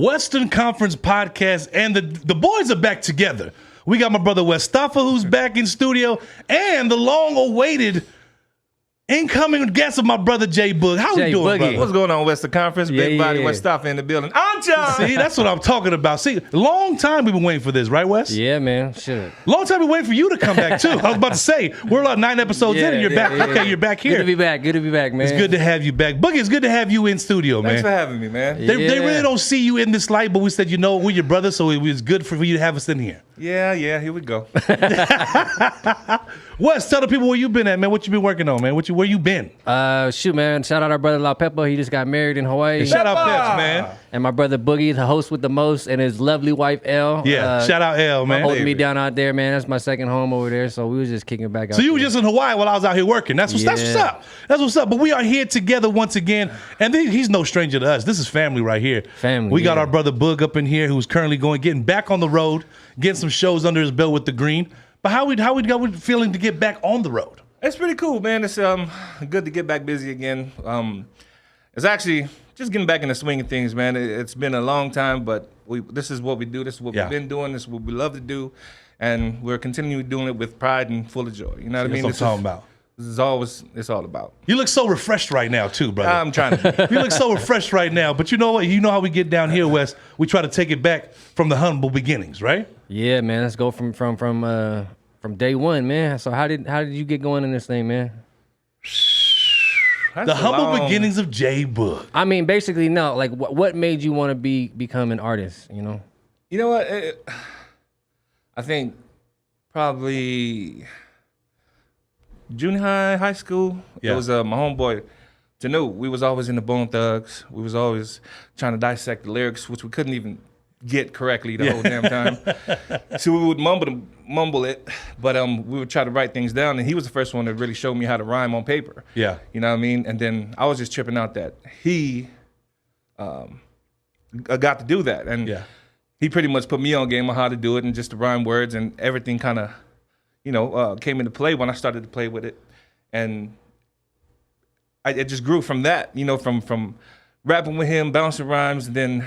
Western Conference podcast, and the boys are back together. We got my brother Westafa, who's back in studio, and the long-awaited incoming guest of my brother Jay Boog. How we doing, brother? What's going on, Western Conference? Big body Westafa in the building. See, that's what I'm talking about. See, long time we've been waiting for this, right, Wes? Yeah, man. Shit. Long time we've been waiting for you to come back, too. I was about to say, we're about 9 episodes in, and you're back. Okay, you're back here. Good to be back. Good to be back, man. It's good to have you back. Boogie, it's good to have you in studio, man. Thanks for having me, man. They really don't see you in this light, but we said, we're your brother, so it was good for you to have us in here. Yeah, here we go. Wes, tell the people where you been at, man. What you been working on, man? Where you been? Shoot, man. Shout out our brother La Peppa. He just got married in Hawaii. Shout out Peps, man. And my brother Boogie, the host with the most, and his lovely wife Elle. Yeah, shout out Elle, man. Holding me down out there, man. That's my second home over there. So we was just kicking back out. So you were just in Hawaii while I was out here working. That's what's up. That's what's up. But we are here together once again, and he's no stranger to us. This is family right here. Family. We got our brother Boog up in here, who's currently getting back on the road, getting some shows under his belt with the Green. But how we feeling to get back on the road? It's pretty cool, man. It's good to get back busy again. It's actually just getting back in the swing of things, man. It's been a long time, but this is what we do. This is what we've been doing. This is what we love to do, and we're continuing doing it with pride and full of joy. You know what I mean? That's what I'm talking about. This is always it's all about. You look so refreshed right now, too, brother. I'm trying to. You look so refreshed right now, but you know what? You know how we get down here, Wes. We try to take it back from the humble beginnings, right? Yeah, man. Let's go from day one, man. So how did you get going in this thing, man? The humble beginnings of Jay Boog. I mean, basically, no. Like, what made you want to become an artist? You know. You know what? I think probably junior high school. Yeah. It was my homeboy, Tanu. We was always in the Bone Thugs. We was always trying to dissect the lyrics, which we couldn't even get correctly the whole damn time. So we would mumble it, but we would try to write things down. And he was the first one to really show me how to rhyme on paper. Yeah. You know what I mean? And then I was just tripping out that he got to do that. And he pretty much put me on game on how to do it and just to rhyme words, and everything kind of, came into play when I started to play with it. And it just grew from that, from rapping with him, bouncing rhymes, and then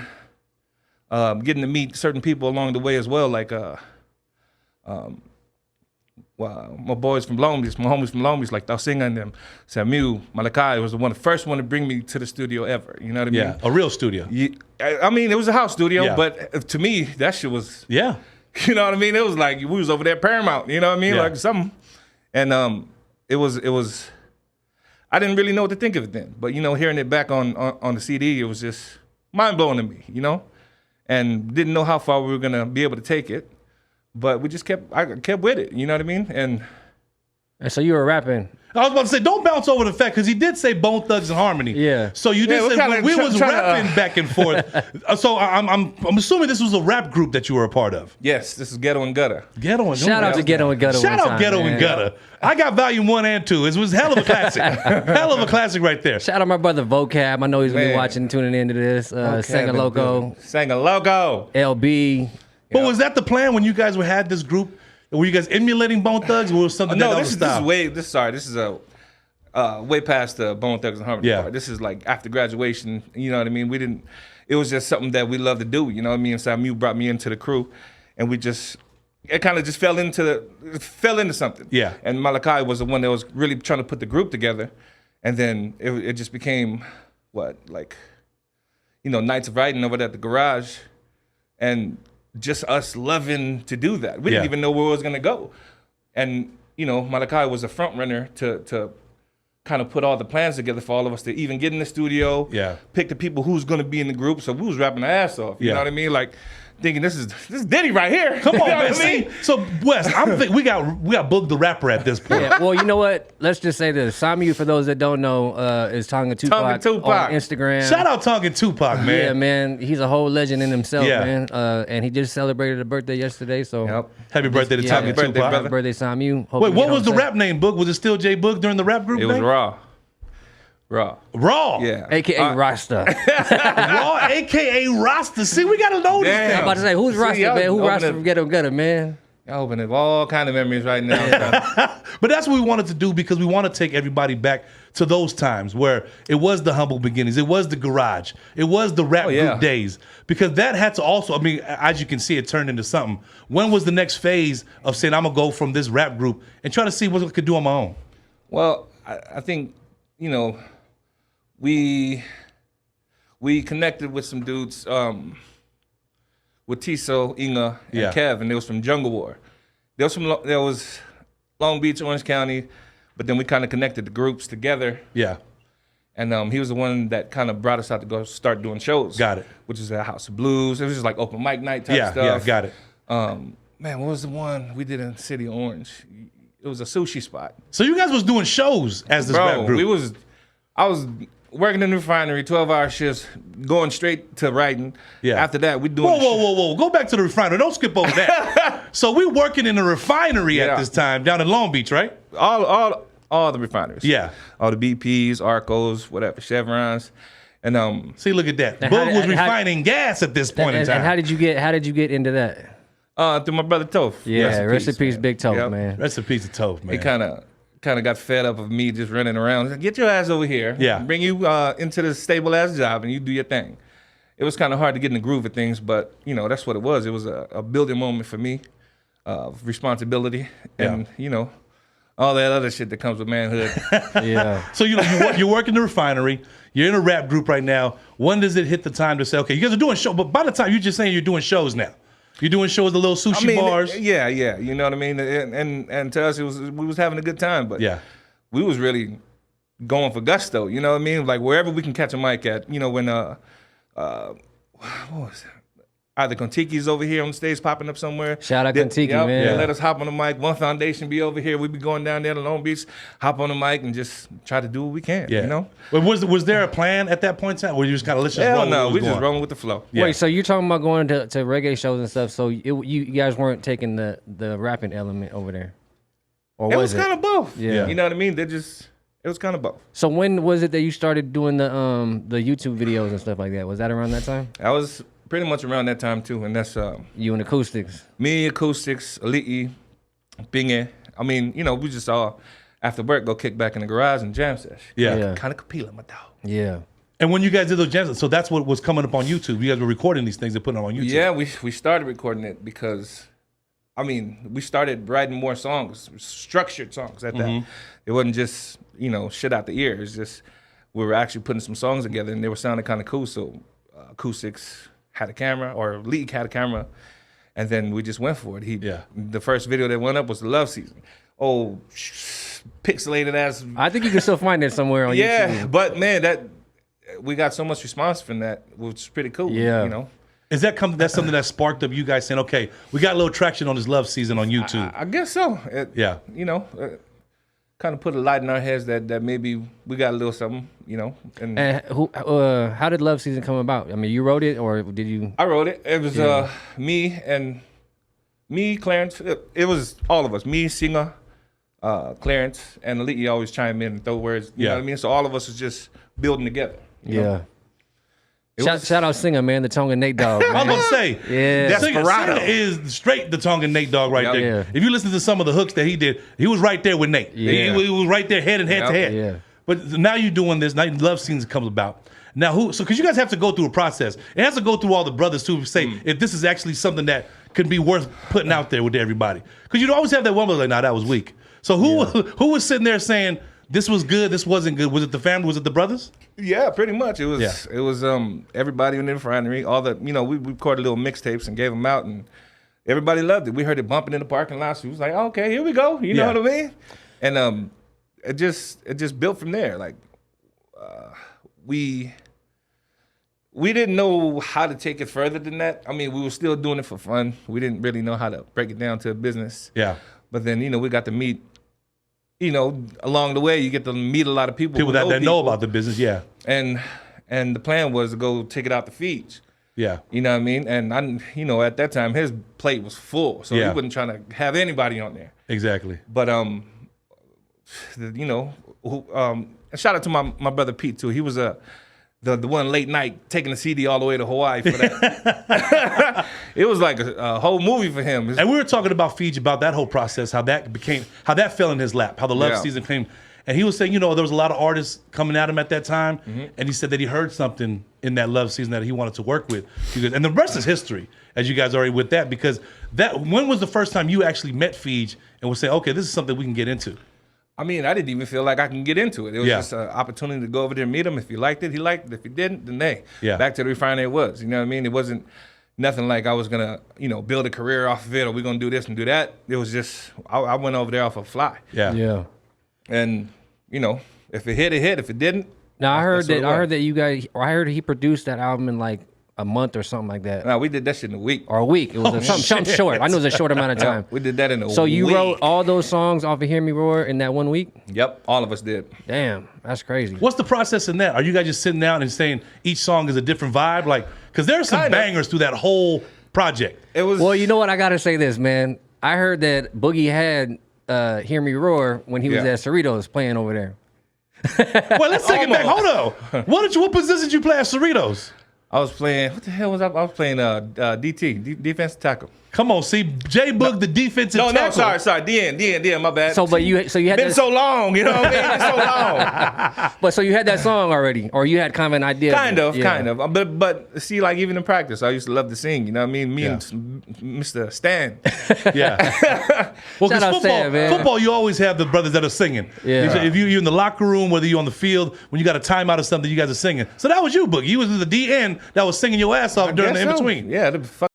getting to meet certain people along the way as well, like my boys from Long Beach, my homies from Long Beach, like Tausinga and them. Samuel Malachi was the first one to bring me to the studio ever. You know what I mean? Yeah, a real studio. I mean, it was a house studio, but to me, that shit was. Yeah. You know what I mean? It was like we was over there at Paramount. You know what I mean? Yeah. Like something, and it was. I didn't really know what to think of it then, but hearing it back on the CD, it was just mind blowing to me. And didn't know how far we were gonna be able to take it, but I kept with it. You know what I mean? And so you were rapping. I was about to say, don't bounce over the fact, because he did say Bone Thugs and Harmony. Yeah. So you did say when we was rapping back and forth. So I'm assuming this was a rap group that you were a part of. yes, this is Ghetto and Gutter. Ghetto and Gutter. Shout out to Ghetto and Gutter. Shout out Ghetto and Gutter. I got volume 1 and 2. It was hell of a classic. Hell of a classic right there. Shout out my brother Vocab. I know he's gonna be watching, tuning into this. Sanga Loco. LB. But was that the plan when you guys had this group? Were you guys emulating Bone Thugs, or was something No, that this is way past the Bone Thugs and Harmony part. This is like after graduation. You know what I mean? It was just something that we love to do. You know what I mean? Samu brought me into the crew, and it kind of just fell into something. Yeah. And Malachi was the one that was really trying to put the group together, and then it just became nights of writing over at the garage, and just us loving to do that. We didn't even know where it was gonna go, and Malachi was a front runner to kind of put all the plans together for all of us to even get in the studio. Yeah. Pick the people who's gonna be in the group. So we was rapping our ass off. You know what I mean? Like thinking this is Diddy right here. Come on, man. See, so Wes, I'm thinking we got Boog the rapper at this point. Yeah, well, you know what? Let's just say this. Samu, for those that don't know, is Tonga Tupac on Instagram. Shout out Tonga Tupac, man. Yeah, man. He's a whole legend in himself, Yeah. man. And he just celebrated a birthday yesterday, so Happy birthday to Tonga Tupac. Happy birthday, Samu. Hope Wait, what was the rap name, Boog? Was it still J Boog during the rap group? It was Raw. Yeah. AKA Rasta. Raw, AKA Rasta. See, we gotta know this. I'm about to say, who's Rasta, man? Who Rasta from Ghetto Gutter, man? I open up all kind of memories right now. But that's what we wanted to do because we want to take everybody back to those times where it was the humble beginnings. It was the garage. It was the rap group days. Because that had to also, I mean, as you can see, it turned into something. When was the next phase of saying, I'm going to go from this rap group and try to see what I could do on my own? Well, I think, you know, we connected with some dudes, with Tiso, Inga, and Kev, and they was from Jungle War. There was Long Beach, Orange County, but then we kind of connected the groups together. Yeah. And he was the one that kind of brought us out to go start doing shows. Got it. Which is at House of Blues. It was just like open mic night type stuff. Yeah, got it. Man, what was the one we did in City of Orange? It was a sushi spot. So you guys was doing shows as this rap group. I was working in the refinery, 12-hour shifts, going straight to writing. Yeah. After that, we doing. Whoa! Go back to the refinery. Don't skip over that. So we working in the refinery at this time down in Long Beach, right? All the refineries. Yeah. All the BPs, Arcos, whatever, Chevrons, and see, look at that. Boog was refining gas at this point in time. And how did you get into that? Through my brother Toph. Yeah, rest in peace, Big Toph, man. Rest in peace, Toph, man. He kind of got fed up of me just running around. He's like, get your ass over here. Yeah. Bring you into this stable ass job and you do your thing. It was kind of hard to get in the groove of things, but you know that's what it was. It was a building moment for me, of responsibility, and you know all that other shit that comes with manhood. Yeah. So you work in the refinery. You're in a rap group right now. When does it hit the time to say, okay, you guys are doing shows? But by the time you're just saying you're doing shows now. You're doing shows at the little sushi bars. Yeah, you know what I mean. And to us, we was having a good time, but we was really going for gusto. You know what I mean? Like wherever we can catch a mic at. You know when what was that? Either Kontiki's over here on the stage popping up somewhere. Shout out Kontiki, man. Yeah. Let us hop on the mic. One Foundation be over here. We be going down there to Long Beach, hop on the mic and just try to do what we can. Yeah. You know. But was there a plan at that point in time, or you just kind of let's just roll? No, we just rolling with the flow. Yeah. Wait, so you're talking about going to reggae shows and stuff? So you guys weren't taking the rapping element over there, or was it? It was kind of both. Yeah. You know what I mean? It was kind of both. So when was it that you started doing the YouTube videos and stuff like that? Was that around that time? I was pretty much around that time too, and that's you and Acoustics. Me, Acoustics, Ali'i, Binge. I mean, you know, we just all after work go kick back in the garage and jam sesh. Yeah. Kind of Kapila, my dog. Yeah. And when you guys did those jams, so that's what was coming up on YouTube. You guys were recording these things and putting them on YouTube. Yeah, we started recording it because, I mean, we started writing more songs, structured songs at that. It wasn't just, you know, shit out the ear. It's just we were actually putting some songs together and they were sounding kind of cool. So Acoustics had a camera, or League had a camera, and then we just went for it. The first video that went up was the Love Season. Oh, pixelated ass. I think you can still find it somewhere on YouTube. Yeah, but man, we got so much response from that, which is pretty cool. Yeah. You know? Is that's something that sparked up you guys saying, okay, we got a little traction on this Love Season on YouTube? I guess so. You know, kind of put a light in our heads that maybe we got a little something, you know. And how did Love Season come about? I mean, you wrote it or did you? I wrote it. It was me, Clarence. It was all of us. Me, Singer, Clarence, and Ali'i always chime in and throw words. You know what I mean? So all of us was just building together. You know? Shout out Singer, man, the Tonga Nate Dogg. Man. I'm gonna say, Desperado Singer is straight the Tonga Nate Dogg right there. Yeah. If you listen to some of the hooks that he did, he was right there with Nate. Yeah. He was right there head to head. Yeah. But now you're doing this. Now Love Season comes about. Now because you guys have to go through a process. It has to go through all the brothers too to say if this is actually something that could be worth putting out there with everybody. Because you'd always have that one like, nah, that was weak. So who was sitting there saying this was good, this wasn't good? Was it the family? Was it the brothers? Yeah, pretty much. It was everybody in the refinery. All the we recorded little mixtapes and gave them out, and everybody loved it. We heard it bumping in the parking lot. So we was like, oh, okay, here we go. You know what I mean? And it just built from there. Like we didn't know how to take it further than that. I mean, we were still doing it for fun. We didn't really know how to break it down to a business. Yeah. But then we got to meet. Along the way, you get to meet a lot of people. People that know about the business, yeah. And the plan was to go take it out to feeds. Yeah. You know what I mean? And at that time, his plate was full, so he wasn't trying to have anybody on there. Exactly. But shout out to my brother Pete too. He was the one late night taking the CD all the way to Hawaii for that. It was like a whole movie for him. And we were talking about Fiji, about that whole process, how that fell in his lap, how the love season came. And he was saying, there was a lot of artists coming at him at that time. And he said that he heard something in that love season that he wanted to work with. And the rest is history, as you guys already with that, because when was the first time you actually met Fiji and would say, okay, this is something we can get into? I mean, I didn't even feel like I can get into it. It was just an opportunity to go over there and meet him. If he liked it, he liked it. If he didn't, then back to the refinery it was. You know what I mean? It wasn't nothing like I was going to, build a career off of it, or we're going to do this and do that. It was just, I went over there off a fly. Yeah. And, if it hit, it hit. If it didn't. Now, I heard that you guys, or I heard he produced that album in like a month or something like that. No, we did that shit in a week. Or a week. It was something short. I know it was a short amount of time. We did that in a week. So you wrote all those songs off of Hear Me Roar in that 1 week? Yep, all of us did. Damn, that's crazy. What's the process in that? Are you guys just sitting down and saying each song is a different vibe? Like, because there are some bangers through that whole project. It was. Well, you know what? I got to say this, man. I heard that Boogie had Hear Me Roar when he was at Cerritos playing over there. Well, let's take it back. Hold on. What position did you play at Cerritos? I was playing, what the hell was I? I was playing DT, defensive tackle. Come on, see, J Boog, the defensive tackle. No, sorry, DN, my bad. So you had been so long, you know what I mean? It's so long. But so you had that song already, or you had kind of an idea? Kind of. But see, like even in practice, I used to love to sing. You know what I mean? Me and Mr. Stan. Yeah. Well, because football, you always have the brothers that are singing. Yeah. If you're in the locker room, whether you're on the field, when you got a timeout or something, you guys are singing. So that was you, Boogie. You was the DN that was singing your ass off during the in-between. Yeah, the fuck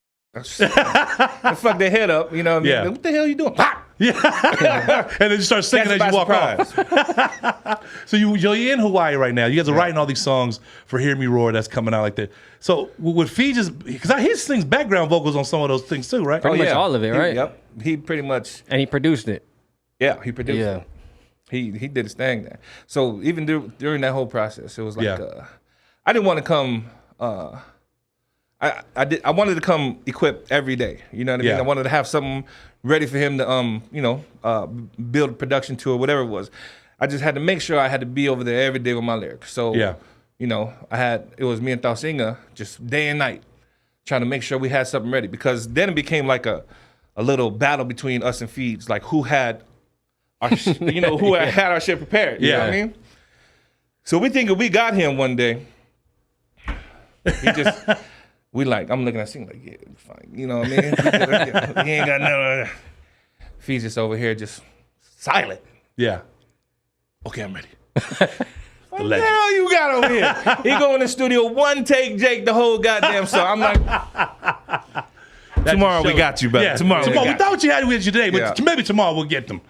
their head up, you know what I mean? Yeah. What the hell are you doing? Yeah. And then you start singing as you walk off. So you're in Hawaii right now. You guys are writing all these songs for Hear Me Roar that's coming out like that. So with Fiji's, because I hear he sings background vocals on some of those things too, right? Pretty much all of it, right? Yep. He pretty much. And he produced it. Yeah, he produced it. He did his thing there. So even during that whole process, it was like, I didn't want to come... I wanted to come equipped every day. You know what I mean? I wanted to have something ready for him to build a production to, or whatever it was. I just had to make sure I had to be over there every day with my lyrics. So it was me and Thausinga just day and night trying to make sure we had something ready, because then it became like a little battle between us and Feeds, like who had our had our shit prepared. You know what I mean? So we thinking we got him one day. He just I'm looking at Sing like, yeah, fine. You know what I mean? He ain't got none. Fee's just over here, just silent. Yeah. Okay, I'm ready. What the hell you got over here? He go in the studio, one take, Jake, the whole goddamn song. I'm like, tomorrow we got you, brother. Yeah. Tomorrow we thought you had with you today, but maybe tomorrow we'll get them.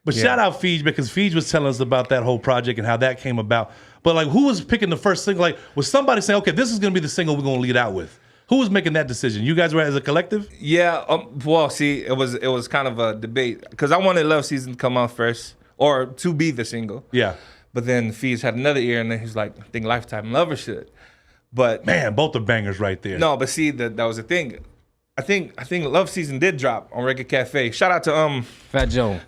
But shout out Feej, because Feej was telling us about that whole project and how that came about. But like, who was picking the first single? Like, was somebody saying, okay, this is going to be the single we're going to lead out with? Who was making that decision? You guys were as a collective? Yeah. Well, see, it was kind of a debate, because I wanted Love Season to come out first, or to be the single. Yeah. But then Feej had another ear, and then he's like, I think Lifetime Lover should. But man, both are bangers right there. No, but see, that was the thing. I think Love Season did drop on Reggae Cafe. Shout out to Fat Joe.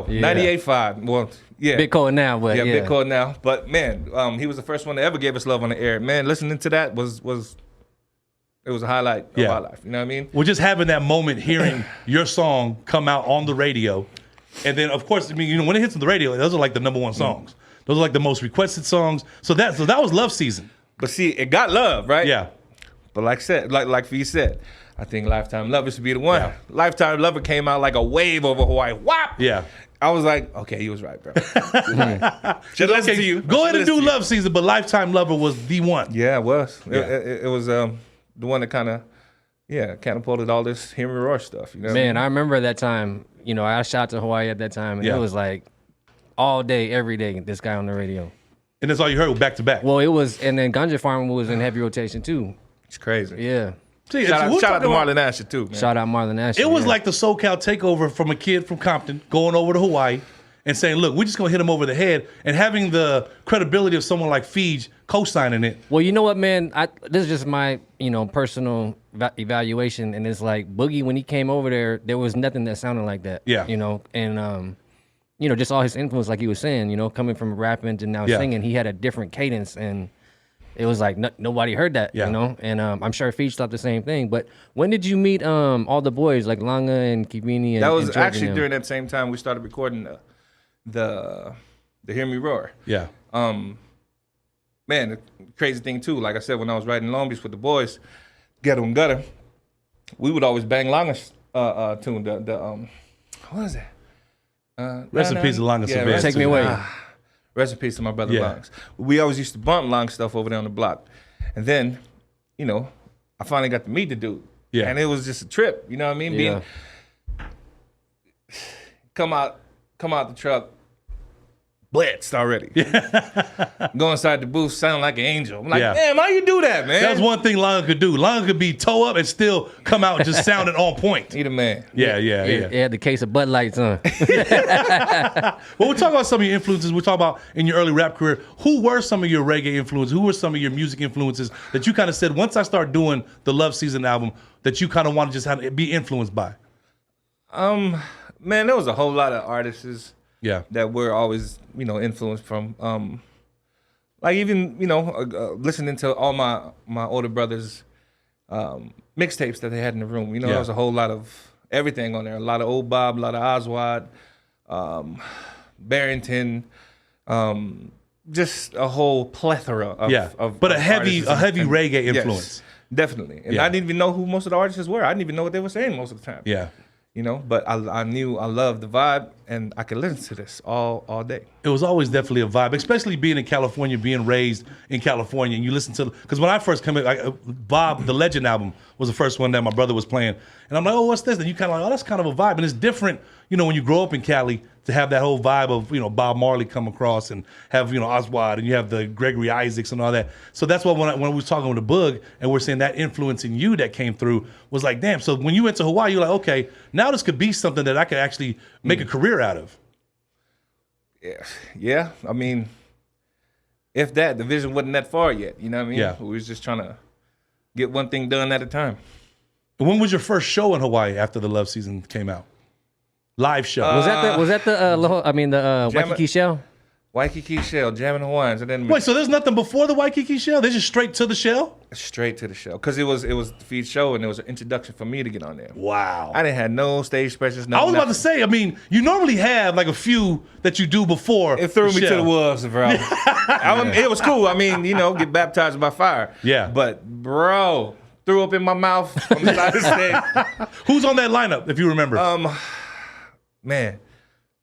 Yeah. 98.5. Well, yeah. Big Cold now, but Big Cold now. But man, he was the first one that ever gave us love on the air. Man, listening to that was a highlight of my life. You know what I mean? Well, just having that moment, hearing your song come out on the radio, and then of course, I mean, when it hits on the radio, those are like the number one songs. Those are like the most requested songs. So that was Love Season. But see, it got love, right? Yeah. But like Fee said, I think Lifetime Lover should be the one. Yeah. Lifetime Lover came out like a wave over Hawaii. Whop! Yeah. I was like, okay, he was right, bro. Should listen to you. Go ahead and do Love Season, but Lifetime Lover was the one. Yeah, it was. Yeah. It was the one that kind of, catapulted all this Hear Me Roar stuff. You know Man, I remember that time. You know, I shot to Hawaii at that time, and it was like all day, every day, this guy on the radio. And that's all you heard back to back. Well, it was, and then Ganja Farm was in heavy rotation too. It's crazy. Yeah. See, shout out to Marlon Asher too, man. Shout out Marlon Asher. It was like the SoCal takeover from a kid from Compton going over to Hawaii and saying, look, we're just going to hit him over the head, and having the credibility of someone like Feej co-signing it. Well, you know what, man? This is just my, personal evaluation, and it's like Boogie, when he came over there was nothing that sounded like that. Yeah. And just all his influence, like he was saying, coming from rapping to now singing, he had a different cadence, and it was like nobody heard that, Yeah. you know. And I'm sure Feach thought the same thing. But when did you meet all the boys like Langa and Kivini? And That was and George actually and them? during that same time we started recording the Hear Me Roar. Yeah. Man, the crazy thing too, like I said, when I was writing Long Beach with the boys, Ghetto and Gutter, we would always bang Langa's tune. What is that? Rest in peace to Langa Yeah, Savannah. Take Me Away. Rest in peace to my brother Yeah. Longs. We always used to bump Long stuff over there on the block. And then, you know, I finally got to meet the dude. Yeah. And it was just a trip, you know what I mean? Yeah. Come out the truck, blitzed already. Go inside the booth, sound like an angel. I'm like, Yeah. damn, how you do that, man? That was one thing Langa could do. Langa could be toe up and still come out just sounding on point. He the man. Yeah. It had the case of Bud Lights on. Well, we're talking about some of your influences. We're talking about in your early rap career. Who were some of your reggae influences? Who were some of your music influences that you kind of said, once I start doing the Love Season album, that you kind of want to just have to be influenced by? Man, there was a whole lot of artists Yeah. that we're always, you know, influenced from. Like even, you know, listening to all my older brothers' mixtapes that they had in the room. You know, Yeah. there was a whole lot of everything on there. A lot of Old Bob, a lot of Oswald, Barrington, just a whole plethora of But a of heavy artists and- reggae yes, influence. definitely. And Yeah. I didn't even know who most of the artists were. I didn't even know what they were saying most of the time. Yeah. You know, but I knew I loved the vibe, and I could listen to this all day. It was always definitely a vibe, especially being in California, being raised in California, and you listen to, because when I first came in, Bob, the Legend album was the first one that my brother was playing, and I'm like, oh, what's this? And you kind of like, oh, that's kind of a vibe, and it's different, you know, when you grow up in Cali, to have that whole vibe of, you know, Bob Marley come across and have, you know, Oswald and you have the Gregory Isaacs and all that. So that's why when we was talking with the Boog and we're saying that influence in you that came through was like, damn. So when you went to Hawaii, you're like, okay, now this could be something that I could actually make a career out of. Yeah. I mean, if that, the vision wasn't that far yet. You know what I mean? Yeah. We was just trying to get one thing done at a time. When was your first show in Hawaii after the Love Season came out? Live show. Was that the Waikiki Shell? Waikiki Shell, jamming Hawaiians, and then Wait, so there's nothing before the Waikiki Shell? They're just straight to the shell? straight to the show because it was the feed show, and it was an introduction for me to get on there. Wow. I didn't have no stage pressures. I was about to say, I mean, you normally have like a few that you do before. It threw me to shell. the wolves, bro. It was cool. I mean, you know, get baptized by fire. Yeah. But bro, threw up in my mouth on the side of the stage. Who's on that lineup, if you remember? Man,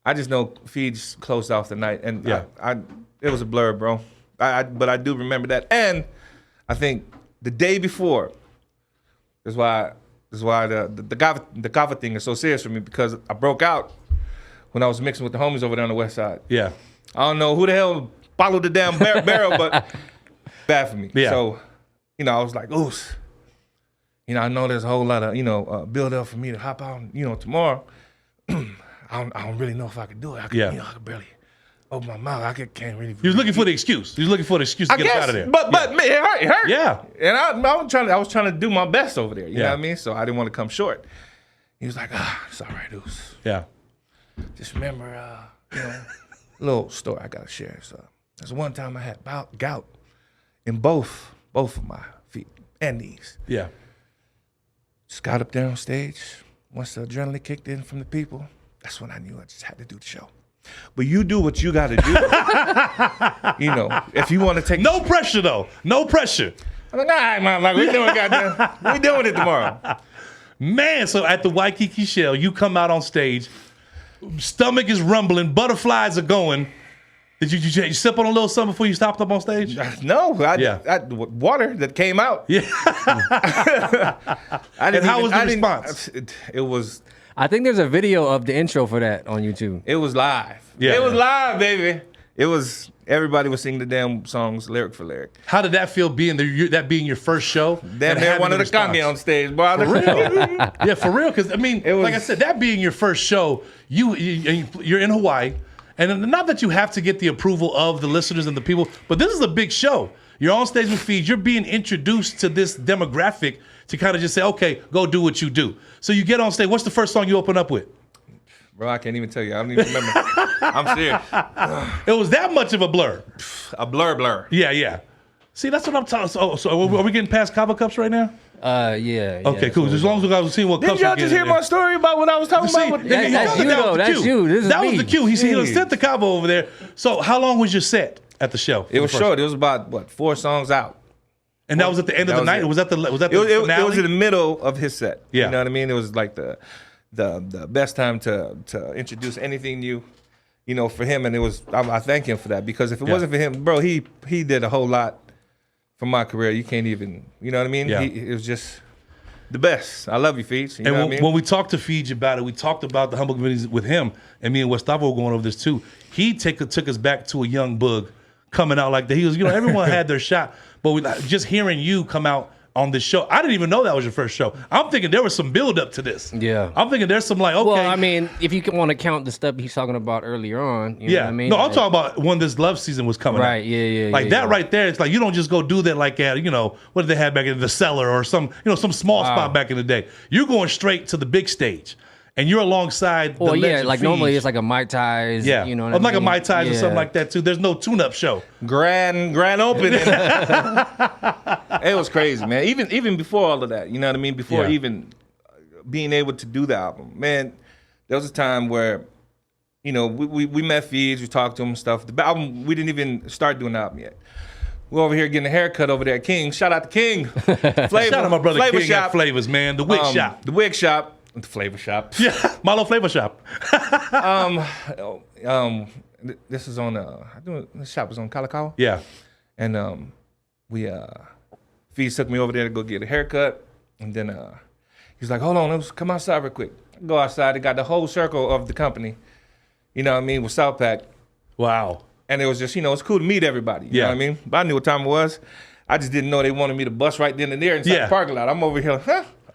I just know Feeds closed off the night, and Yeah. it was a blur, bro. But I do remember that, and I think the day before is why the Kava thing is so serious for me, because I broke out when I was mixing with the homies over there on the west side. Yeah. I don't know who the hell followed the damn barrel, but bad for me. Yeah. So, you know, I was like, ooh, you know, I know there's a whole lot of, you know, build up for me to hop out, you know, tomorrow. I don't really know if I could do it. I could barely open my mouth. Can't really. He was looking for the excuse. He was looking for the excuse to I get guess, up out of there. but man, it hurt. Yeah. And I was trying to do my best over there. You know Yeah. what I mean? So I didn't want to come short. He was like, it's all right, Deuce. Yeah. Just remember, you know, a little story I gotta share. So there's one time I had gout in both of my feet and knees. Yeah. Just got up there on stage. Once the adrenaline kicked in from the people, that's when I knew I just had to do the show. But you do what you got to do. You know, if you want to take No pressure, though. No pressure. I'm like, all right, man, like we doing it tomorrow. Man, so at the Waikiki Shell, you come out on stage, stomach is rumbling, butterflies are going. Did you sip on a little something before you stopped up on stage? No, Yeah. water that came out. Yeah. And how was the response? It was. I think there's a video of the intro for that on YouTube. It was live. Yeah. It was live, baby. It was. Everybody was singing the damn songs lyric for lyric. How did that feel being that being your first show? Damn near wanted to come me on stage, bro. For real? Yeah, for real. Because I mean, was- like I said, that being your first show, you're in Hawaii, and not that you have to get the approval of the listeners and the people, but this is a big show. You're on stage with Feeds. You're being introduced to this demographic to kind of just say, okay, go do what you do. So you get on stage. What's the first song you open up with? Bro, I can't even tell you. I don't even remember. I'm serious. It was that much of a blur. A blur. Yeah. See, that's what I'm talking. So are we getting past Kava Cups right now? Yeah. Okay, cool. As long as we guys see what cups Didn't y'all we're just getting hear my story about what I was talking about? That's you, though. That's you. This is that me. was the cue. He Jeez. sent the Cabo over there. So how long was your set at the show? It was short. It was about, what, 4 songs out. And that was at the end of the night? Or was that the finale? It was in the middle of his set. Yeah. You know what I mean? It was like the best time to introduce anything new, for him. And I thank him for that, because if it wasn't for him, bro, he did a whole lot for my career. You can't even, you know what I mean? Yeah. It was just the best. I love you, Feej. You know what I mean? When we talked to Feej about it, we talked about the Humble Committees with him, and me and Gustavo were going over this too. He took us back to a young Boog coming out like that. He was, everyone had their shot, but just hearing you come out on this show, I didn't even know that was your first show. I'm thinking there was some build up to this. Yeah. I'm thinking there's some okay. Well, I mean, if you want to count the stuff he's talking about earlier on, you know what I mean? No, I'm talking about when this love season was coming out. Right, yeah. Like that right there, it's like you don't just go do that like at, what did they have back in the Cellar or some small spot back in the day. You're going straight to the big stage. And you're alongside the legend like Feej. Normally it's like a Mai Tais. Yeah, You know what like I mean? a Mai Tais or something like that too. There's no tune-up show. Grand opening. It was crazy, man. Even before all of that, you know what I mean? Before even being able to do the album, man, there was a time where, we met Feej, we talked to him and stuff. The album, we didn't even start doing the album yet. We're over here getting a haircut over there at King. Shout out to King. Flavor, Shout out to my brother Flavor King Shop. at Flavors, man. The wig shop. The wig shop. The flavor shop. Yeah, Malo Flavor Shop. This is on this shop was on Kalakaua. Yeah. And Feej took me over there to go get a haircut. And then he's like, hold on, let's come outside real quick. I go outside, they got the whole circle of the company, with South Pack. Wow. And it was just, it's cool to meet everybody. You know what I mean? But I knew what time it was. I just didn't know they wanted me to bust right then and there inside the parking lot. I'm over here,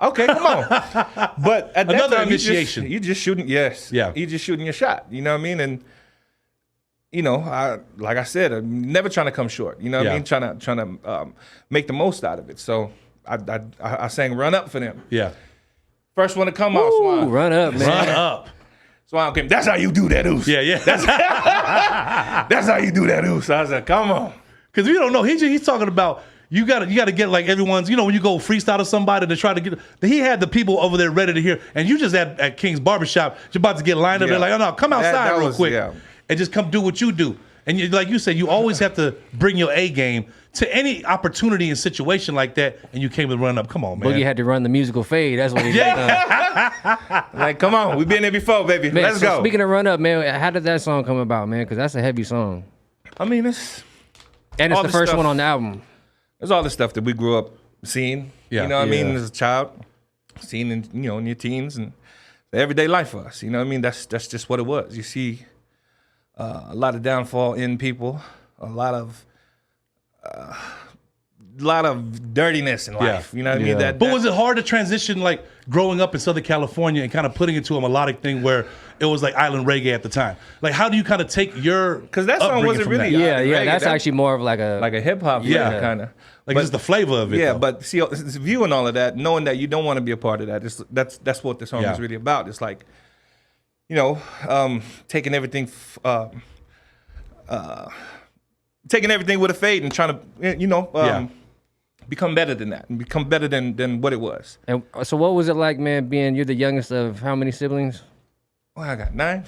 okay, come on. But at that Another time, initiation. You just shooting, yes. Yeah. You just shooting your shot. You know what I mean? And like I said, I'm never trying to come short. You know what I mean? Trying to make the most out of it. So I sang "Run Up" for them. Yeah. First one to come out, Swan. Run up, man. Run up. Swan came. That's how you do that, Oos. Yeah. That's how you do that, Oos. I was like, come on. Because we don't know. He's talking about you gotta get like everyone's, when you go freestyle to somebody to try to get, he had the people over there ready to hear, and you just at King's Barbershop, you're about to get lined up. They're like, oh no, come outside that real was, quick and just come do what you do. And like you said, you always have to bring your A game to any opportunity and situation like that, and you came to Run Up. Come on, man. Boogie had to run the musical fade. That's what he did. Like, come on, we've been there before, baby. Man, Let's so go. Speaking of Run Up, man, how did that song come about, man? Because that's a heavy song. I mean, And it's all the the first stuff. one on the album. It's all the stuff that we grew up seeing. Yeah. You know what I mean? As a child, seeing in in your teens and the everyday life for us. You know what I mean? That's just what it was. You see a lot of downfall in people, a lot of dirtiness in life. You know what I mean? But was it hard to transition, like growing up in Southern California and kind of putting it to a melodic thing where it was like island reggae at the time? Like, how do you kind of take your because that song upbringing wasn't from really that? Yeah, that's actually more of like a hip hop kind of. Like, it's the flavor of it. Yeah, though. but see, viewing all of that, knowing that you don't want to be a part of that, that's what the song is really about. It's like, taking everything, with a fade and trying to, become better than that and become better than what it was. And so what was it like, man, you're the youngest of how many siblings? Well, I got 9.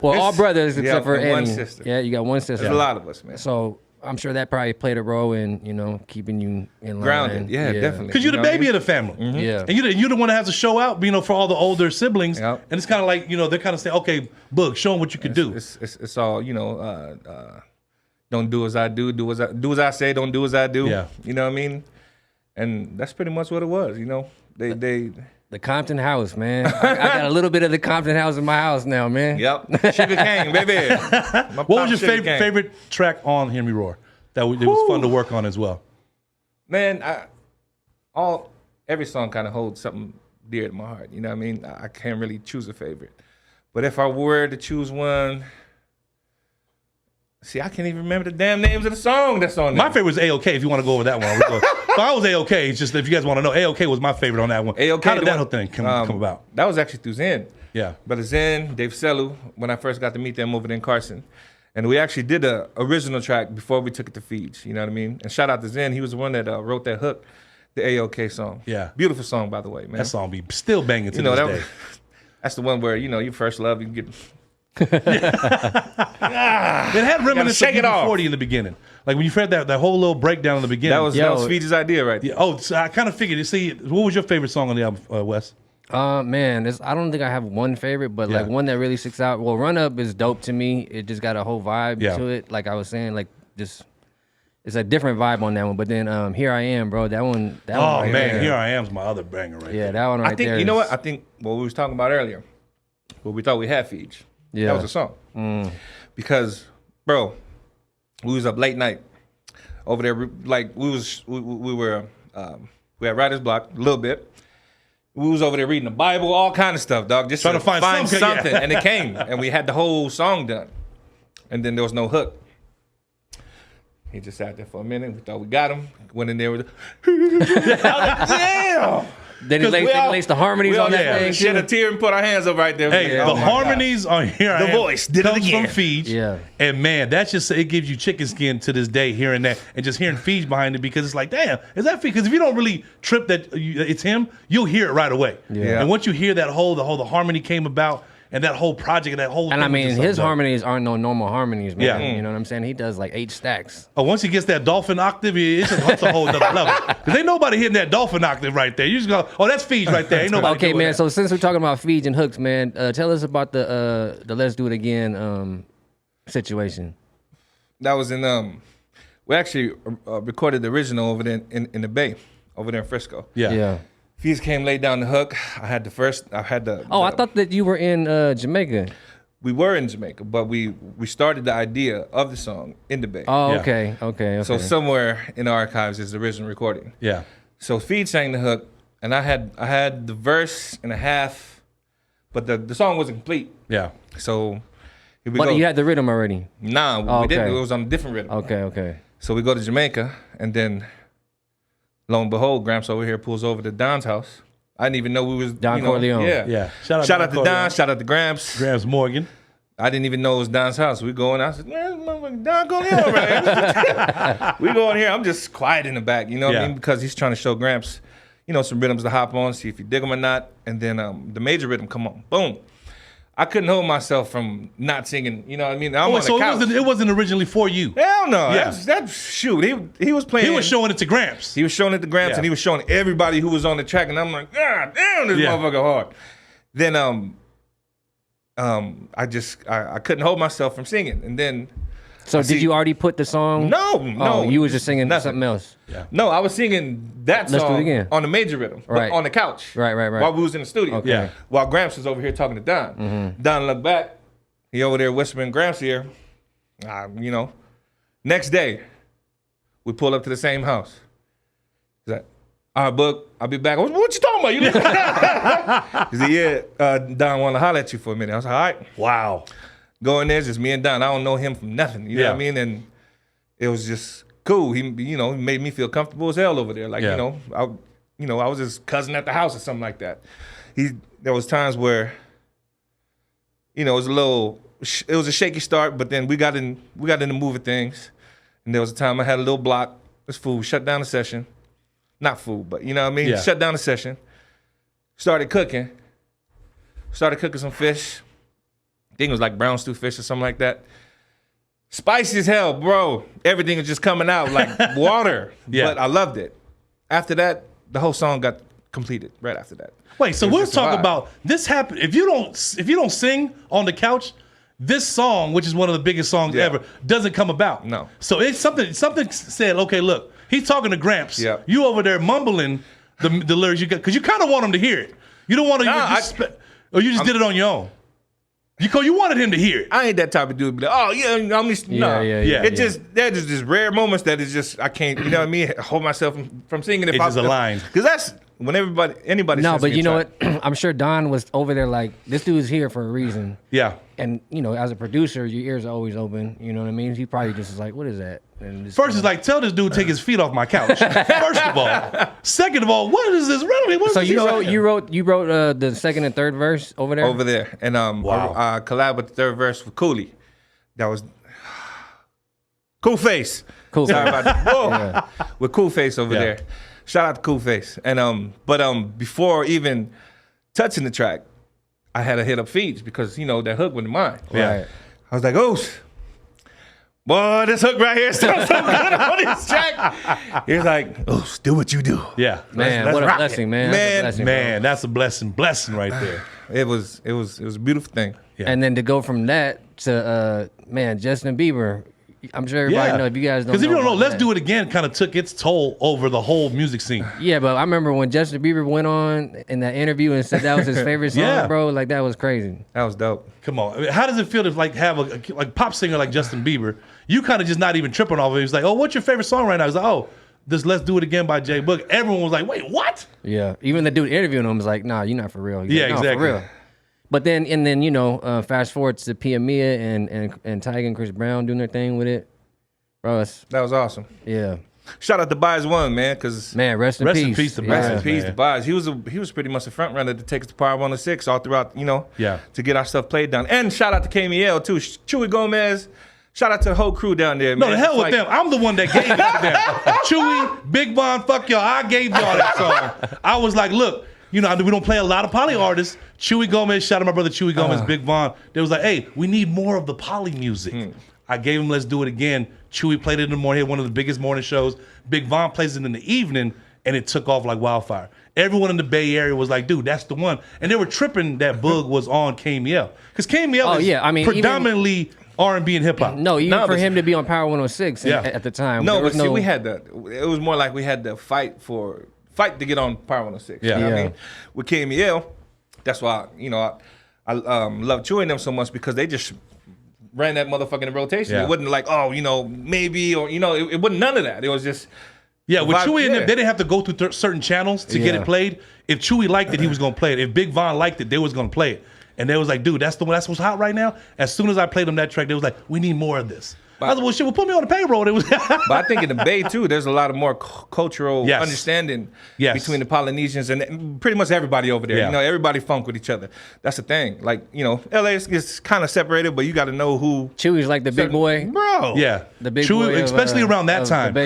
Well, all brothers except for and Eddie. one sister. Yeah, you got one sister. There's a lot of us, man. So I'm sure that probably played a role in, keeping you in line. Grounded, yeah, definitely. Because you're the baby of the family. Yeah. And you're the one that has to show out, for all the older siblings. Yep. And it's kind of like, they're kind of saying, okay, Boog, show them what you can do. It's all, don't do as I do, do as I say, don't do as I do. Yeah. You know what I mean? And that's pretty much what it was, They The Compton House, man. I got a little bit of the Compton House in my house now, man. Yep. Sugar cane, baby. What was your favorite track on Hear Me Roar that was fun to work on as well? Man, every song kind of holds something dear to my heart. You know what I mean? I can't really choose a favorite. But if I were to choose one, see, I can't even remember the damn names of the song that's on there. My favorite was A-OK, if you want to go over that one. So I was A-OK. It's just if you guys want to know, A-OK was my favorite on that one. A-OK, How did that whole thing come about? That was actually through Zen. Yeah. But Zen, Dave Selu, when I first got to meet them over there in Carson, And we actually did a original track before we took it to Feeds. You know what I mean? And shout out to Zen. He was the one that wrote that hook, the AOK song. Yeah. Beautiful song, by the way, man. That song be still banging to You know, this day. that's the one where, you know, you first love, you get... It had reminiscence shake it of off. 40 in the beginning. Like when you heard that whole little breakdown in the beginning. That was Feeds' idea right there. Yeah, oh, so I kind of figured. See, what was your favorite song on the album, Wes? Man, I don't think I have one favorite, but like one that really sticks out. Well, Run Up is dope to me. It just got a whole vibe to it. Like I was saying, like just it's a different vibe on that one. But then Here I Am, bro. That one. Oh right man, there. Here I Am's my other banger right Yeah, there. that one right I think there. you know what? I think what we was talking about earlier, what we thought we had Feeds. Yeah. That was a song. Because, bro, we was up late night over there. Like we had writer's block a little bit. We was over there reading the Bible, all kind of stuff, dog. Just Trying to find something, and it came, and we had the whole song done, and then there was no hook. He just sat there for a minute. We thought we got him. Went in there with, damn. Then he laced the harmonies on that thing. Shed a too. tear and put our hands up right there. Hey, Oh the my harmonies on Here I Am voice did it comes again. from Feeds. Yeah. And man, that's just, it gives you chicken skin to this day hearing that and just hearing Feeds behind it because it's like, damn, is that Feeds? Because if you don't really trip that it's him, you'll hear it right away. Yeah. And once you hear that the harmony came about and that whole project, that whole And thing I was mean, just his something dope. harmonies aren't no normal harmonies, man. Yeah. You know what I'm saying? He does like 8 stacks. Oh, once he gets that dolphin octave, it's a whole other level. Because ain't nobody hitting that dolphin octave right there. You just go, oh, that's Feeds right there. Ain't nobody Okay, doing man. that. So since we're talking about feeds and hooks, man, tell us about the Let's Do It Again situation. That was in we actually recorded the original over there in the Bay, over there in Frisco. Yeah. Fees came, laid down the hook. I had the. Oh, I thought that you were in Jamaica. we were in Jamaica, but we started the idea of the song in the Bay. Oh, Yeah. okay. So somewhere in the archives is the original recording. Yeah. So Feed sang the hook, and I had the verse and a half, but the song wasn't complete. Yeah. So here we But go. you had the rhythm already. Nah, Oh, we didn't. okay. It was on a different rhythm. Okay. So we go to Jamaica, and then lo and behold, Gramps over here pulls over to Don's house. I didn't even know we was Don Corleone. Yeah. Yeah. Shout out to Corleone. Don. Shout out to Gramps. Grams Morgan. I didn't even know it was Don's house. We go in. I said, man, motherfucker, Don Corleone, right? We go in here. I'm just quiet in the back, you know what I Yeah. mean? Because he's trying to show Gramps, some rhythms to hop on, see if you dig them or not. And then the major rhythm come on. Boom. I couldn't hold myself from not singing, you know what I mean? I'm on So the couch. it wasn't originally for you. Hell no. Yeah. Shoot. He was playing. He was showing it to Gramps. He was showing it to Gramps, Yeah. and he was showing everybody who was on the track, and I'm like, God damn, this Yeah. motherfucker hard. Then I couldn't hold myself from singing, and then So did you already put the song? no, Oh, you was just singing nothing. something else. No, I was singing that Let's do it song again. on the major rhythm, but Right. on the couch, Right. while we was in the studio. Okay. Yeah. While Gramps was over here talking to Don. Don looked back, he over there whispering Gramps' ear. Next day, we pull up to the same house. He's like, all right, Boog, I'll be back. What you talking about? He said, yeah, Don wanted to holler at you for a minute. I was like, all right. Wow. Go in there, it's just me and Don. I don't know him from nothing. You know what I mean? And it was just cool. He made me feel comfortable as hell over there. Like, Yeah. I was his cousin at the house or something like that. There was times where, it was it was a shaky start, but then we got in the move of things. And there was a time I had a little block. This fool shut down the session. Not fool, but you know what I mean? Yeah. Shut down the session. Started cooking some fish. I think it was like brown stew fish or something like that. Spicy as hell, bro. Everything is just coming out like water. Yeah. But I loved it. After that, the whole song got completed right after that. Wait, so It was we'll just a talk vibe. about this happen. If you don't sing on the couch, this song, which is one of the biggest songs Yeah. ever, doesn't come about. No. So it's something said, okay, look, he's talking to Gramps. Yeah. You over there mumbling the lyrics because you kind of want him to hear it. You don't want to or you just did it on your own. You wanted him to hear it. I ain't that type of dude. Be like, oh yeah, I'm just no. Yeah. There's just rare moments that it's just I can't. You know what I mean? Hold myself from singing. If It just aligns. Because that's when anybody. No, sends but me a you know track. what? I'm sure Don was over there like, this dude's here for a reason. Yeah. And, as a producer, your ears are always open. You know what I mean? He probably just was like, what is that? And just, First, it's like, tell this dude to take his feet off my couch. First of all. Second of all, what is this really? What is So this you wrote the second and third verse over there? Over there, and Wow. I collab with the third verse with Cooley. that was Cool Face. Cool. Sorry about that. Whoa. With Cool Face over there. Shout out to Cool Face. And but before even touching the track, I had to hit up Feeds because that hook wasn't mine. Right. I was like, oh, boy, this hook right here sounds so good on this track. He was like, oh, do what you do. Yeah. Man, what a blessing, man. That's a blessing right there. It was a beautiful thing. Yeah. And then to go from that to Justin Bieber. I'm sure everybody know if you guys don't know. Because if you don't know, Let's Do It Again kind of took its toll over the whole music scene. Yeah, but I remember when Justin Bieber went on in that interview and said that was his favorite song, bro. Like, that was crazy. That was dope. Come on. I mean, how does it feel to have a pop singer like Justin Bieber? You kind of just not even tripping off of it. He's like, oh, what's your favorite song right now? He's like, oh, this Let's Do It Again by J Boog. Everyone was like, wait, what? Yeah. Even the dude interviewing him was like, nah, you're not for real. He's like, exactly. For real. But then fast forward to Pia Mia and Tyga and Chris Brown doing their thing with it. Bro, that was awesome. Yeah. Shout out to Bias One, man, because rest in peace to rest Bias, in peace man. to Bias. He was pretty much the front runner to take us to Power 106 all throughout, to get our stuff played down. And shout out to KML too, Chewy Gomez. Shout out to the whole crew down there, man. No, the hell with them. I'm the one that gave it to them. Chewy, Big Von, fuck y'all. I gave y'all that song. I was like, look, we don't play a lot of poly artists. Chewy Gomez, shout out to my brother Chewy Gomez, Big Von. They was like, hey, we need more of the poly music. I gave him Let's Do It Again. Chewy played it in the morning, one of the biggest morning shows. Big Von plays it in the evening, and it took off like wildfire. Everyone in the Bay Area was like, dude, that's the one. And they were tripping that Boog was on KML. Because KML is predominantly R&B and hip-hop. No, for him to be on Power 106 at the time. No, but see, we had that. It was more like we had to fight to get on Power 106. Yeah. You know what I mean? With KML, that's why, I love Chewy and them so much because they just ran that motherfucker in rotation. Yeah. It wasn't like, maybe, or, it wasn't none of that. It was just... Yeah, with Chewy and them, they didn't have to go through certain channels to get it played. If Chewy liked it, he was going to play it. If Big Von liked it, they was going to play it. And they was like, dude, that's what's hot right now. As soon as I played them that track, they was like, we need more of this. I was like, well, shit, well, put me on the payroll. It was but I think in the Bay, too, there's a lot of more cultural understanding between the Polynesians and pretty much everybody over there. Yeah. Everybody funk with each other. That's the thing. Like, LA is kind of separated, but you got to know who. Chewy's like the big boy. Bro. Yeah. The big Chewy, boy especially around that time.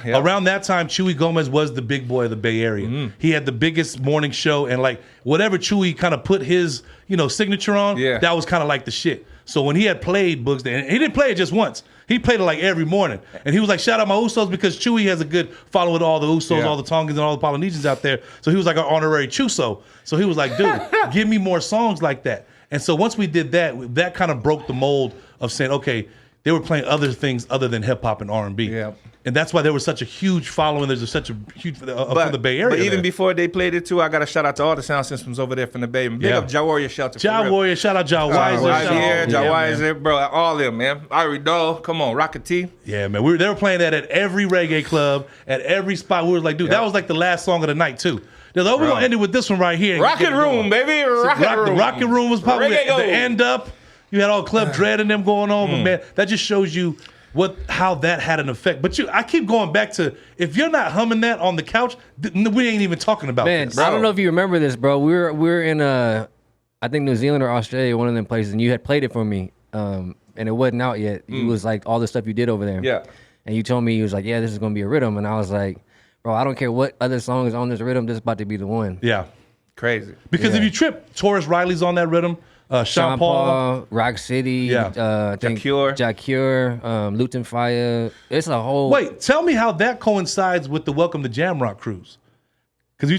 Around that time, Chewy Gomez was the big boy of the Bay Area. He had the biggest morning show, and like whatever Chewy kind of put his, signature on, that was kind of like the shit. So when he had played Boogs, and he didn't play it just once. He played it like every morning. And he was like, shout out my Usos, because Chewy has a good follow with all the Usos, all the Tongans, and all the Polynesians out there. So he was like our honorary Chuso. So he was like, dude, give me more songs like that. And so once we did that, that kind of broke the mold of saying, okay, they were playing other things other than hip hop and R&B. Yeah. And that's why there was such a huge following. There's such a huge for the Bay Area. But even before they played it too, I got to shout out to all the sound systems over there from the Bay. Big up Ja Warrior Shelter. Ja Warrior, shout out Ja Wiser. Ja Wiser, bro, all of them, man. Irie Doll, come on, Rocket T. Yeah, man. They were playing that at every reggae club, at every spot. We were like, dude, that was like the last song of the night too. They're like, we're gonna end it with this one right here. Rocket Room, baby. The Rocket Room was probably the end up. You had all Club Dread and them going on, but man, that just shows you how that had an effect. But I keep going back to, if you're not humming that on the couch, we ain't even talking about this. Man, I don't know if you remember this, bro. We're in I think New Zealand or Australia, one of them places, and you had played it for me, and it wasn't out yet. It was like all the stuff you did over there. Yeah. And you told me, you was like, yeah, this is gonna be a rhythm, and I was like, bro, I don't care what other song is on this rhythm, this is about to be the one. Yeah. Crazy. Because if you trip, Taurus Riley's on that rhythm. Sean Paul, Rock City, Jacure, Luton Fire. It's a whole. Wait, tell me how that coincides with the Welcome to Jamrock cruise. Because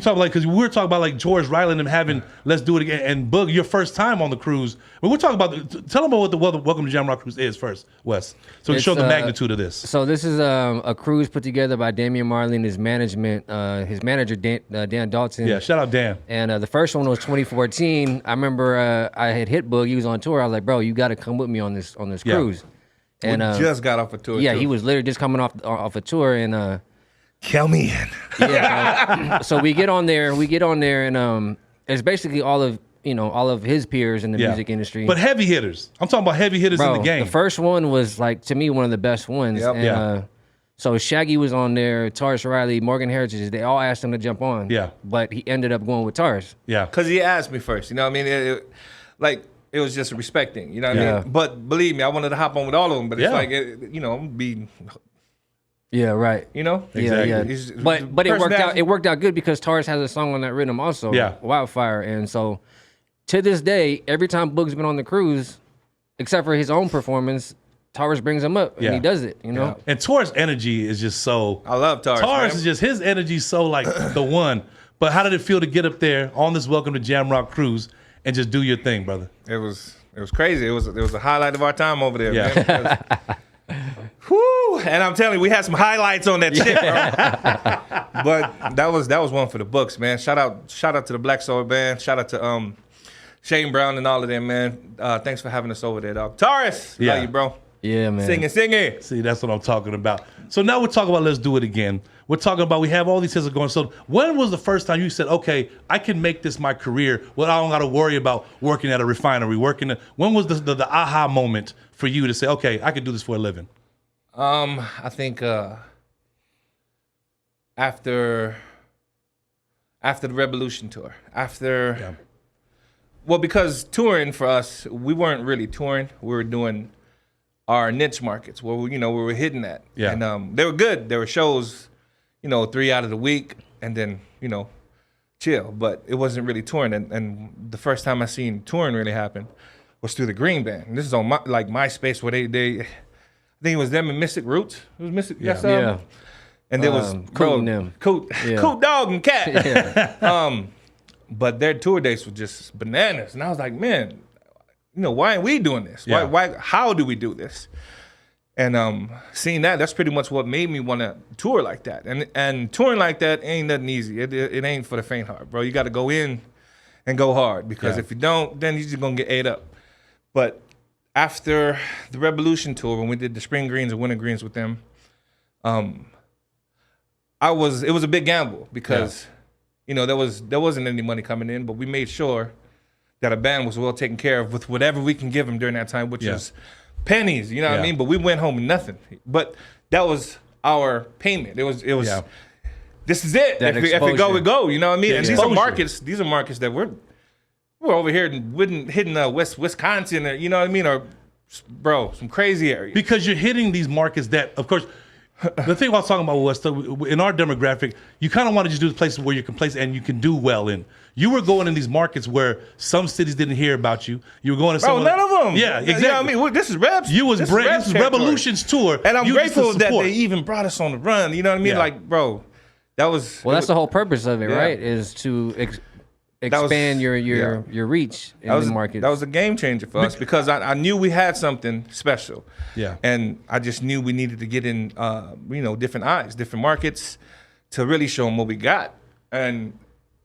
we were talking about like George Riley and them having Let's Do It Again, and Boog, your first time on the cruise. But we're talking about tell them about what the Welcome to Jamrock cruise is first, Wes, so we can show the magnitude of this. So this is a cruise put together by Damian Marley and his management, his manager Dan Dalton. Yeah, shout out Dan. And the first one was 2014. I remember I had hit Boog. He was on tour. I was like, bro, you got to come with me on this cruise. And we just got off a tour. Yeah, too. He was literally just coming off a tour and. Count me in. Yeah. So we get on there, and it's basically all of his peers in the music industry. But heavy hitters. I'm talking about heavy hitters in the game. The first one was like, to me, one of the best ones. Yep. And, so Shaggy was on there, Taurus Riley, Morgan Heritage. They all asked him to jump on. Yeah. But he ended up going with Taurus. Yeah. Because he asked me first. You know what I mean? it was just a respect thing, you know what I mean? But believe me, I wanted to hop on with all of them, but it's like, you know, be... Yeah, right. You know? Exactly. Yeah. But it worked out. It worked out good because Taurus has a song on that rhythm also. Yeah. Wildfire. And so to this day, every time Boog's been on the cruise, except for his own performance, Taurus brings him up and he does it, you know? Yeah. And Taurus' energy is just so... I love Taurus. Taurus is just, his energy so like the one. But how did it feel to get up there on this Welcome to Jamrock cruise and just do your thing, brother? It was crazy. It was a highlight of our time over there, man. Whew, and I'm telling you, we had some highlights on that shit, bro. But that was one for the books, man. Shout out to the Black Soul Band. Shout out to Shane Brown and all of them, man. Thanks for having us over there, dog. Taurus, love you, bro. Yeah, man. Sing it. See, that's what I'm talking about. So now we're talking about Let's Do It Again. We're talking about, we have all these hits going. So when was the first time you said, okay, I can make this my career? Well, I don't got to worry about working at a refinery, when was the aha moment for you to say, okay, I can do this for a living? I think after the Revolution tour, well, because touring for us, we weren't really touring. We were doing our niche markets where we were hitting that. Yeah. And they were good. There were shows, 3 out of the week, and then, chill. But it wasn't really touring. And the first time I seen touring really happen was through the Green Band. And this is on MySpace where they I think it was them and Mystic Roots. It was Mystic. Yeah. Yeah. And there was Coot and them. Coot Dog and Cat. Yeah. But their tour dates were just bananas. And I was like, man, why aren't we doing this? Yeah. Why? How do we do this? And seeing that's pretty much what made me want to tour like that. And touring like that ain't nothing easy. It ain't for the faint heart, bro. You got to go in and go hard, because if you don't, then you're just gonna get ate up. But after the Revolution tour, when we did the Spring Greens and Winter Greens with them, it was a big gamble because there wasn't any money coming in, but we made sure that a band was well taken care of with whatever we can give them during that time, which is pennies, you know what I mean? But we went home with nothing. But that was our payment. It was this is it. If we go, we go, you know what I mean? And these are markets that we're over here hitting Wisconsin, or, you know what I mean? Or, bro, some crazy areas. Because you're hitting these markets that, of course, the thing I was talking about was, in our demographic, you kind of want to just do the places where you can place and you can do well in. You were going in these markets where some cities didn't hear about you. You were going to some none of them. Yeah, exactly. You know what I mean? This is Rebs. This is Revolution's tour. And I'm grateful that they even brought us on the run. You know what I mean? Yeah. Like, bro, that was... Well, that's the whole purpose of it, right? Is to... expand your reach in the market. That was a game changer for us because I knew we had something special. Yeah. And I just knew we needed to get in, different eyes, different markets to really show them what we got. And,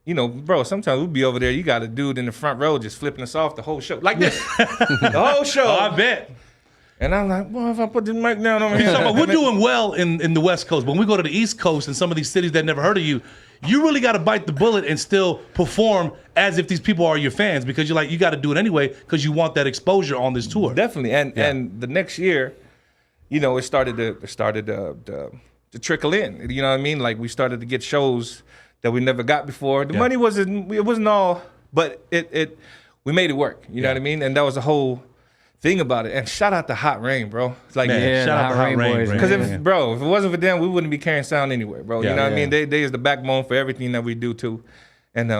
bro, sometimes we'd be over there, you got a dude in the front row just flipping us off the whole show. Like this. The whole show. Oh, I bet. And I'm like, well, if I put the mic down over here. We're doing well in the West Coast. When we go to the East Coast and some of these cities that never heard of you, you really got to bite the bullet and still perform as if these people are your fans, because you got to do it anyway because you want that exposure on this tour. Definitely. And the next year, it started to trickle in. You know what I mean? Like, we started to get shows that we never got before. The money wasn't all, but we made it work. You know what I mean? And that was the whole thing about it. And shout out to Hot Rain, bro. It's like, shout out to Hot Rain, because if it wasn't for them, we wouldn't be carrying sound anyway, bro. You know what I mean? They is the backbone for everything that we do too. And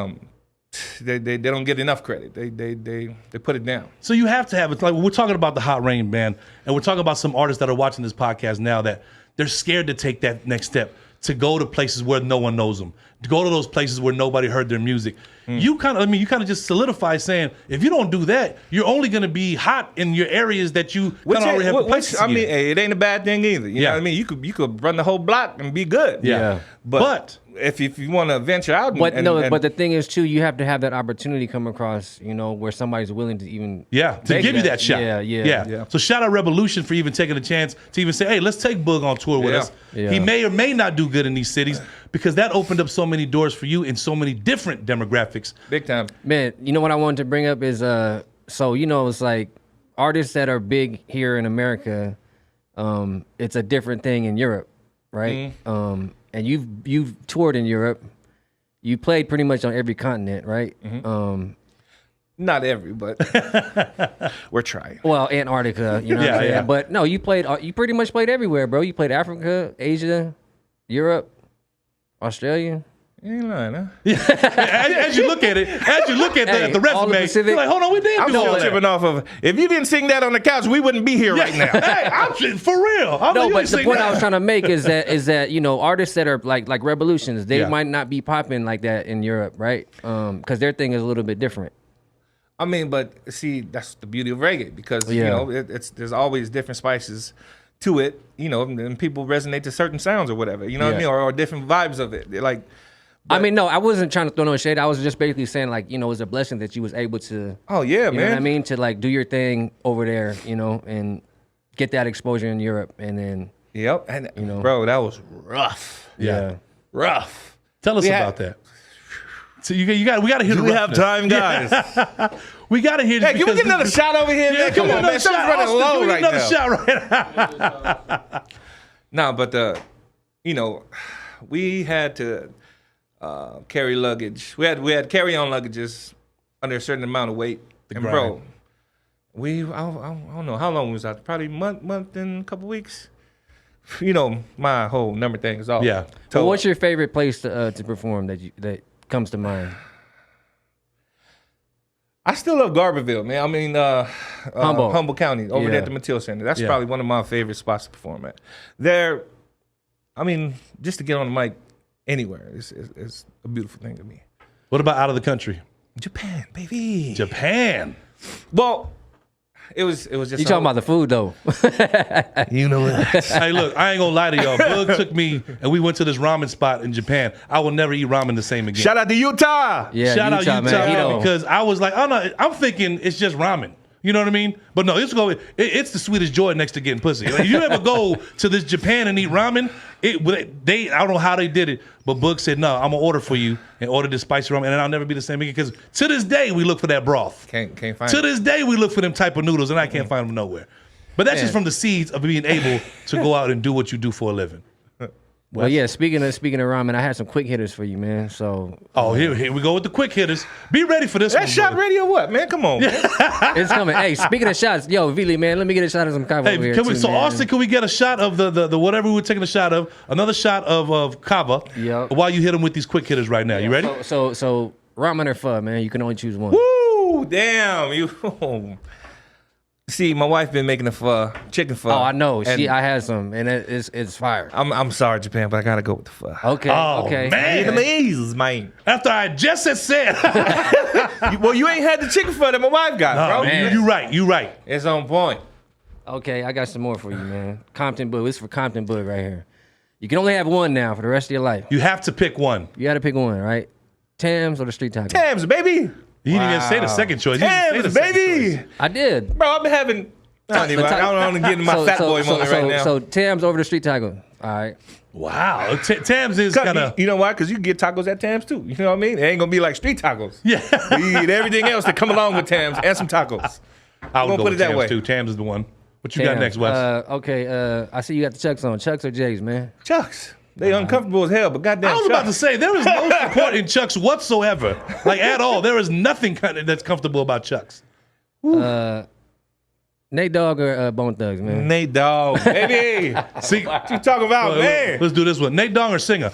they don't get enough credit. They put it down. So you have to have it. Like, we're talking about the Hot Rain band, and we're talking about some artists that are watching this podcast now that they're scared to take that next step, to go to places where no one knows them, to go to those places where nobody heard their music. You kind of just solidify saying, if you don't do that, you're only going to be hot in your areas that you already have places. I mean, it ain't a bad thing either. You know what I mean? You could run the whole block and be good. Yeah. But if you want to venture out, but the thing is too, you have to have that opportunity come across, where somebody's willing to even to give you that shot. Yeah. So shout out Revolution for even taking a chance to even say, hey, let's take Boog on tour with us. Yeah. He may or may not do good in these cities, because that opened up so many doors for you in so many different demographics. Big time. Man, what I wanted to bring up is it's like artists that are big here in America, it's a different thing in Europe, right? Mm-hmm. And you've toured in Europe. You played pretty much on every continent, right? Mm-hmm. Not every, but we're trying. Well, Antarctica, you know what I'm saying? But no, you pretty much played everywhere, bro. You played Africa, Asia, Europe, Australia. You ain't lying, huh? As you look at it, the resume, you're like, hold on, we did I'm do all still that. tripping off of. If you didn't sing that on the couch, we wouldn't be here right now. Hey, I'm for real. No, but the point I was trying to make is that you know, artists that are like Revolutions, they might not be popping like that in Europe, right? Because their thing is a little bit different. I mean, but see, that's the beauty of reggae because you know there's always different spices to it, you know, and people resonate to certain sounds or whatever, you know what I mean, or different vibes of it. They're like. But, I mean, no, I wasn't trying to throw no shade. I was just basically saying, like, you know, it's a blessing that you was able to. Oh yeah, man. You know what I mean? To like do your thing over there, you know, and get that exposure in Europe, and then. Yep, and you know, bro, that was rough. Yeah, rough. Tell us about that. So we got to hear. Do we have time, guys? We got to hear. Hey, can we get another shot over here? Man? Come on, man. Something's running low right now. Another shot right now. Nah, but you know, we had to. Carry luggage. We had carry-on luggages under a certain amount of weight. And bro, I don't know how long was that. Probably month and a couple weeks. You know, my whole number thing is off. Yeah. Well, what's your favorite place to perform that comes to mind? I still love Garberville, man. I mean, Humboldt County over there at the Mateel Center. That's probably one of my favorite spots to perform at. There, I mean, just to get on the mic. Anywhere is a beautiful thing to me. What about out of the country? Japan, baby. Japan. Well, it was just. You talking about the food though? You know what? Hey, look, I ain't gonna lie to y'all. Boog took me and we went to this ramen spot in Japan. I will never eat ramen the same again. Shout out to Utah. Yeah, Shout out Utah, man. because I was like, I'm thinking it's just ramen. You know what I mean? But no, it's the sweetest joy next to getting pussy. Like, you ever go to this Japan and eat ramen? I don't know how they did it, but Boog said, no, I'm gonna order for you and order this spicy ramen, and I'll never be the same again. Because to this day, we look for that broth. Can't find to it. this day, we look for them type of noodles, and I can't find them nowhere. But that's just from the seeds of being able to go out and do what you do for a living. Well, yeah. Speaking of ramen, I had some quick hitters for you, man. So. Here we go with the quick hitters. Be ready for this. That shot ready or what, man? Come on, man. It's coming. Hey, speaking of shots, yo, Vili, man, let me get a shot of some kava over here. Austin, can we get a shot of the whatever we were taking a shot of? Another shot of kava. Yeah. While you hit him with these quick hitters right now. You ready? So ramen or pho, man? You can only choose one. Woo! Damn you. See, my wife been making a chicken pho. Oh, I know. I had some, and it's fire. I'm sorry, Japan, but I gotta go with the pho. Okay. Okay. Man. Amazing, man. After I just had said. Well, you ain't had the chicken pho that my wife got, bro. Man. You right. It's on point. Okay, I got some more for you, man. Compton Boog. This is for Compton Boog right here. You can only have one now for the rest of your life. You have to pick one. You got to pick one, right? Tams or the street taco? Tams, baby. You didn't even say the second choice. Tams, baby. I did. Bro, I've been having. I don't want to get in my fat boy moment right now. So Tams over the street taco. All right. Wow. Tams is kind of. You know why? Because you can get tacos at Tams too. You know what I mean? It ain't going to be like street tacos. Yeah. You get everything else that come along with Tams and some tacos. I would go put with it that Tams way. too. Tams is the one. What you Tams. got next, Wes? Okay. I see you got the Chucks on. Chucks or J's, man? Chucks. They uncomfortable as hell, but goddamn I was about to say, there is no support in Chucks whatsoever. Like, at all. There is nothing that's comfortable about Chucks. Nate Dogg or Bone Thugs, man? Nate Dogg, baby. See, What you talking about, man? Let's do this one. Nate Dogg or Singer?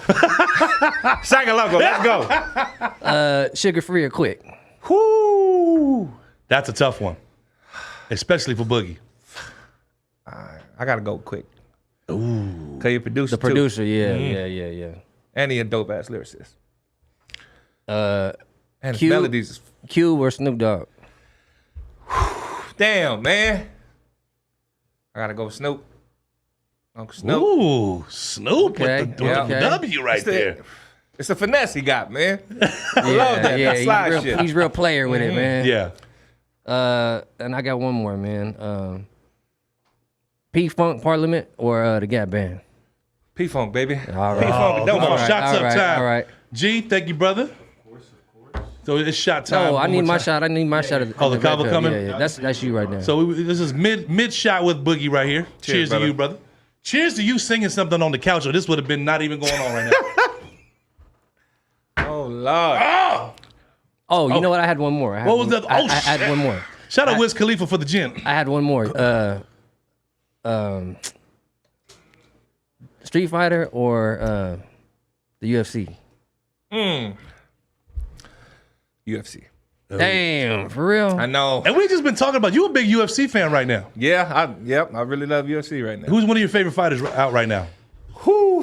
Singer Loco, let's go. Sugar free or quick? Whoo. That's a tough one, especially for Boogie. I got to go quick. Ooh. Because you're producer, The producer, too. yeah. And he a dope-ass lyricist. And his Q- melodies is... Q or Snoop Dogg? Damn, man. I got to go with Snoop. Uncle Snoop. Ooh, Snoop Okay, with the okay. W right there. It's a finesse he got, man. I love that. That slide shit. He's real player with it, man. Yeah. And I got one more, man. P-Funk Parliament or the Gap Band? P-Funk, baby. All right. P-Funk, don't Come on, mind. shots up time. All right. G, thank you, brother. Of course. So it's shot time. No, I one need more my time. shot. I need my shot. Oh, the kava red cup. coming? Yeah. That's you right now. So this is mid shot with Boogie right here. Cheers to brother. you, brother. Cheers to you singing something on the couch, or this would have been not even going on right now. Oh, Lord. Oh! Oh, you know what? I had one more. What was that? I had one more. Shout out Wiz Khalifa for the gin. I had one more. Street Fighter or the UFC? UFC. Damn, for real? I know. And we just been talking about you a big UFC fan right now. Yeah, I really love UFC right now. Who's one of your favorite fighters out right now?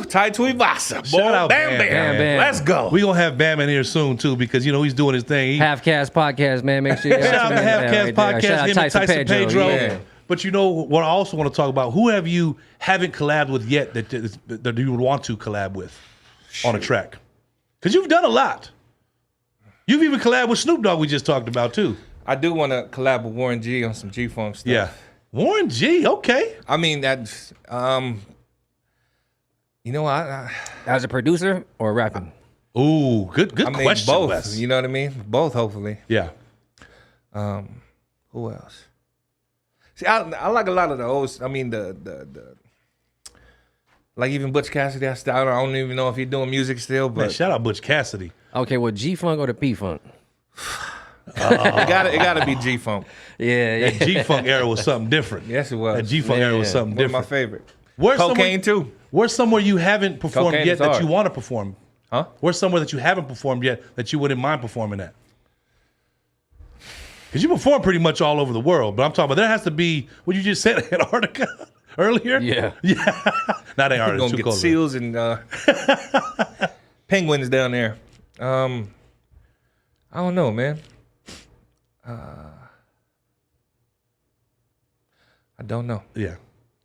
Tai Tuivasa. Shout out Bam Bam. Let's go. We gonna have Bam in here soon too because he's doing his thing. Half Cast Podcast, man. Make sure you Shout out to Half Cast Podcast. Shout out Him and Tyson Pedro. Yeah. But what I also want to talk about, who have you haven't collabed with yet that you would want to collab with on a track? Because you've done a lot. You've even collabed with Snoop Dogg we just talked about too. I do want to collab with Warren G on some G-Funk stuff. Yeah. Warren G, okay. I mean, that's, you know, As a producer or rapping? Ooh, good question, both. Wes. You know what I mean? Both, hopefully. Yeah. Who else? See, I like a lot of the old. I mean, the like even Butch Cassidy. I don't even know if he's doing music still. But Man, shout out Butch Cassidy. Okay, well, G-Funk or the P-Funk? it gotta be G-Funk. Yeah. That G-Funk era was something different. Yes, it was. That G-Funk era was something One of different. my favorite. Where's Cocaine too. Where's somewhere you haven't performed Cocaine yet is that hard. you want to perform? Huh? Where's somewhere that you haven't performed yet that you wouldn't mind performing at? Because you perform pretty much all over the world, but I'm talking about there has to be what you just said, Antarctica earlier. Yeah. Not Antarctica. We're gonna get seals and penguins down there. I don't know, man. I don't know. Yeah.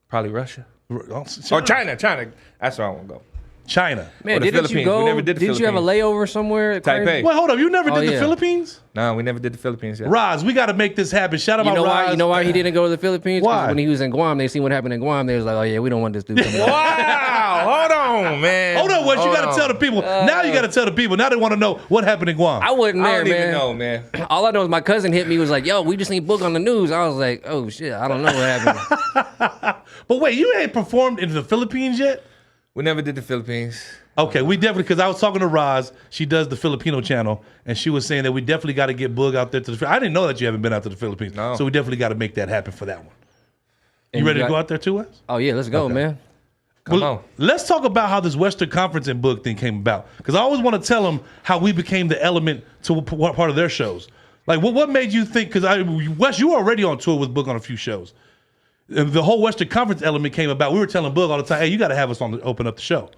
Probably Russia. Or Or China. That's where I want to go. China. Man, Or the didn't you Philippines. go? We never did the Didn't you have a Philippines. layover somewhere? Taipei. Well, hold up. You never did the yeah. Philippines? No, we never did the Philippines yet. Roz, we got to make this happen. Shout out You know Roz. why? You know why he didn't go to the Philippines? 'Cause Why? when he was in Guam, they seen what happened in Guam. They was like, "Oh yeah, we don't want this dude coming out." Wow! Hold on, man. Hold on, Wes. You Hold got to on. tell the people. Now you got to tell the people. Now they want to know what happened in Guam. I wasn't I there, don't man. even know, man. All I know is my cousin hit me. Was like, "Yo, we just need Boog on the news." I was like, "Oh shit, I don't know what happened." But wait, you ain't performed in the Philippines yet? We never did the Philippines. Okay, we definitely, because I was talking to Roz, she does the Filipino channel, and she was saying that we definitely got to get Boog out there to the I didn't know that you haven't been out to the Philippines. No. So we definitely got to make that happen for that one. And You ready you to got- go out there too, Wes? Oh yeah, let's go, Okay. man. Come on. Let's talk about how this Western Conference and Boog thing came about. Because I always want to tell them how we became the element to what part of their shows. Like, what made you think, because Wes, you were already on tour with Boog on a few shows. And the whole Western Conference element came about. We were telling Boog all the time, hey, you got to have us on to open up the show.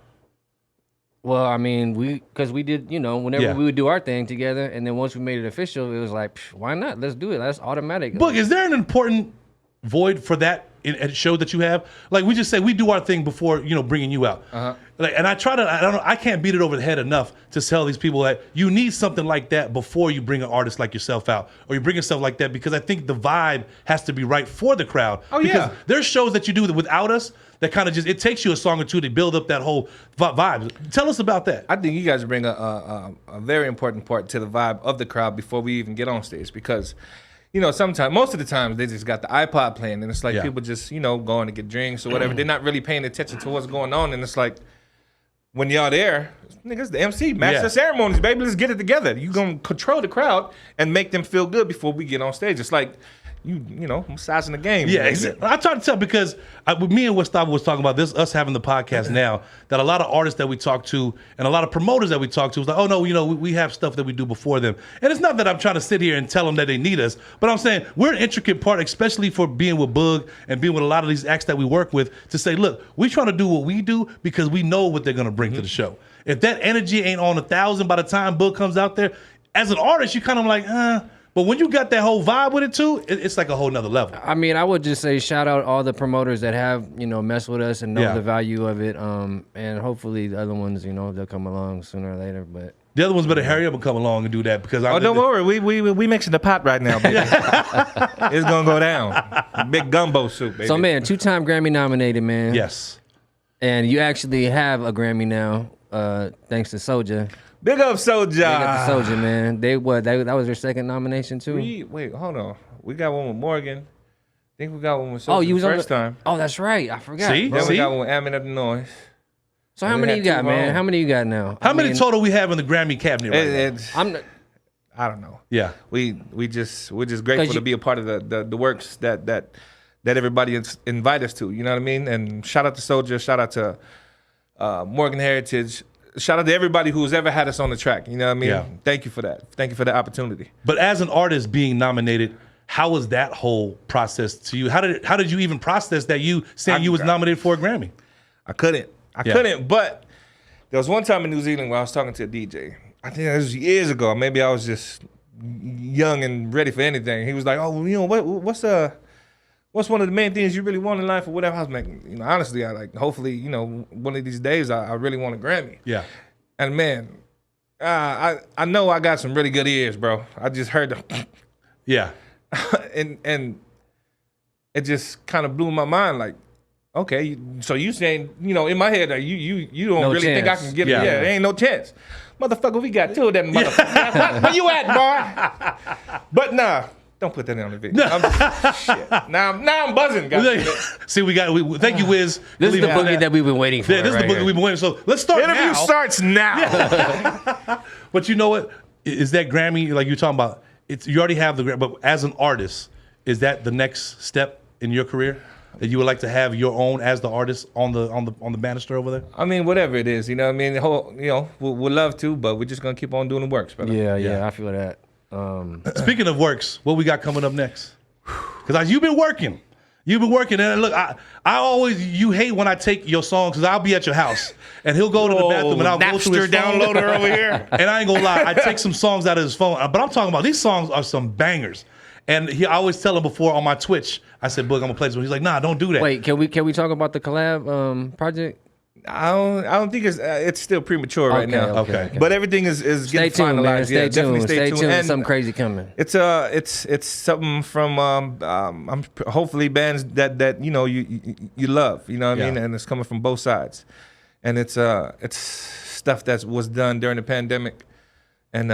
Well, I mean, because we did, whenever Yeah. we would do our thing together, and then once we made it official, it was like, why not? Let's do it. That's automatic. Boog, is there an important void for that at show that you have? Like we just say, we do our thing before bringing you out. Like, and I try to, I can't beat it over the head enough to tell these people that you need something like that before you bring an artist like yourself out, or you bring yourself like that, because I think the vibe has to be right for the crowd. Oh, because yeah. there's shows that you do without us that kind of it takes you a song or two to build up that whole vibe. Tell us about that. I think you guys bring a very important part to the vibe of the crowd before we even get on stage, because sometimes, most of the times, they just got the iPod playing, and it's like people just, going to get drinks or whatever. They're not really paying attention to what's going on, and it's like, when y'all there, niggas, the MC, master ceremonies, baby, let's get it together. You gonna control the crowd and make them feel good before we get on stage. It's like, I'm sizing the game. Yeah, exactly. I try to tell, because with me and Gustavo was talking about this, us having the podcast now, that a lot of artists that we talk to and a lot of promoters that we talk to was like, oh no, we have stuff that we do before them. And it's not that I'm trying to sit here and tell them that they need us, but I'm saying we're an intricate part, especially for being with Boog and being with a lot of these acts that we work with, to say, look, we're trying to do what we do because we know what they're going to bring to the show. If that energy ain't on 1,000 by the time Boog comes out there, as an artist, you kind of like, But when you got that whole vibe with it too, it's like a whole nother level. I mean, I would just say shout out all the promoters that have, messed with us and know the value of it. And hopefully the other ones, they'll come along sooner or later. But the other ones better hurry up and come along and do that, because don't worry, we mixing the pot right now, baby. It's gonna go down. Big gumbo soup, baby. so, man, 2-time Grammy nominated, man. Yes. And you actually have a Grammy now, thanks to Soulja. Big up Soulja. They got the Soulja, man. That was their second nomination too. Wait, hold on. We got one with Morgan. I think we got one with Soulja Oh, you was the on first time. Oh, that's right. I forgot. See? bro. Then we got one with Amin of the Noise. So how we many had you got, two man? wrong. How many you got now? How many total we have in the Grammy cabinet right now? I'm not, I don't know. Yeah. We're just grateful to be a part of the works that everybody invite us to. You know what I mean? And shout out to Soldier. Shout out to Morgan Heritage. Shout out to everybody who's ever had us on the track. You know what I mean? Yeah. Thank you for that. Thank you for the opportunity. But as an artist being nominated, how was that whole process to you? How did you even process that you saying you was nominated for a Grammy? I couldn't, but there was one time in New Zealand where I was talking to a DJ. I think that was years ago. Maybe I was just young and ready for anything. He was like, "Oh, you know, what's one of the main things you really want in life or whatever?" I was like, you know, honestly, hopefully, you know, one of these days I really want a Grammy. Yeah. And man, I know I got some really good ears, bro. I just heard them. Yeah. and it just kind of blew my mind. Like, okay, so you saying, you know, in my head, you don't really think I can get it? Yeah, there ain't no chance. Motherfucker, we got two of them motherfuckers. Where you at, boy? But nah, don't put that on the video. Shit. Now I'm buzzing, guys. See, thank you, Wiz. This is the boogie that we've been waiting for. Yeah, this is the boogie we've been waiting for. So let's start now. Interview starts now. But you know what? Is that Grammy, like you're talking about, you already have the Grammy, but as an artist, is that the next step in your career? That you would like to have your own as the artist on the banister over there? I mean, whatever it is, you know what I mean? You know, we'd love to, but we're just going to keep on doing the works, brother. Yeah, I feel that. Speaking of works, what we got coming up next? Because you've been working. And look, you hate when I take your song because I'll be at your house and he'll go to the bathroom and I'll go through his phone. Downloader over here. And I ain't gonna lie, I take some songs out of his phone, but I'm talking about these songs are some bangers. And I always tell him before on my Twitch, I said, "Boog, I'm gonna play this one." He's like, "Nah, don't do that." Wait, can we talk about the collab project? I don't think it's still premature right now. Okay. But everything is getting finalized. Man. Stay tuned. Definitely stay tuned. There's something crazy coming. It's something from hopefully bands that you know you love. You know what I mean? And it's coming from both sides. And it's stuff that was done during the pandemic. And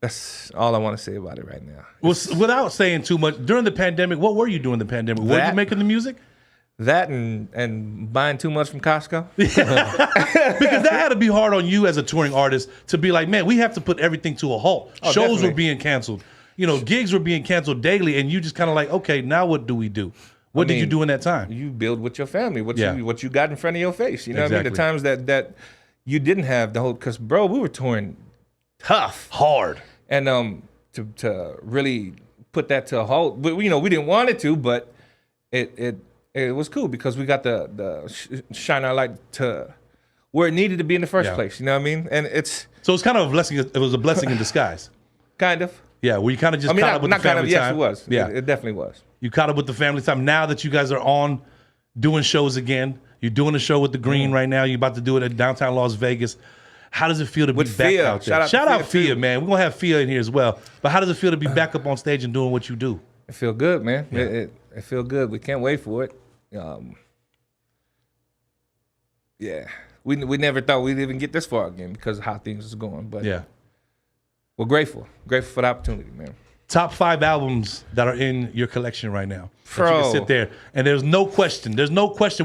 that's all I want to say about it right now. Without saying too much, during the pandemic, what were you doing in the pandemic? Were you making the music? That and buying too much from Costco. Because that had to be hard on you as a touring artist to be like, man, we have to put everything to a halt. Shows definitely. were being canceled. You know, gigs were being canceled daily, and you just kind of like, okay, now what do we do? What did you do in that time? You build with your family, what you got in front of your face. You know what I mean? The times that you didn't have the whole, because bro, we were touring tough, hard, and to really put that to a halt. But you know, we didn't want it to, but it was cool because we got the shine our light to where it needed to be in the first place. You know what I mean? And so it's kind of a blessing. It was a blessing in disguise. Kind of. Yeah, where you kind of just caught up with the family time. Yes, it was. Yeah, it definitely was. You caught up with the family time. Now that you guys are on doing shows again, you're doing a show with the Green right now. You're about to do it at downtown Las Vegas. How does it feel to be back out there? Shout out Fia, man. We're going to have Fia in here as well. But how does it feel to be back up on stage and doing what you do? It feel good, man. Yeah. It feel good. We can't wait for it. We never thought we'd even get this far again because of how things was going. But we're grateful for the opportunity, man. Top 5 albums that are in your collection right now. Bro. That you can sit there and there's no question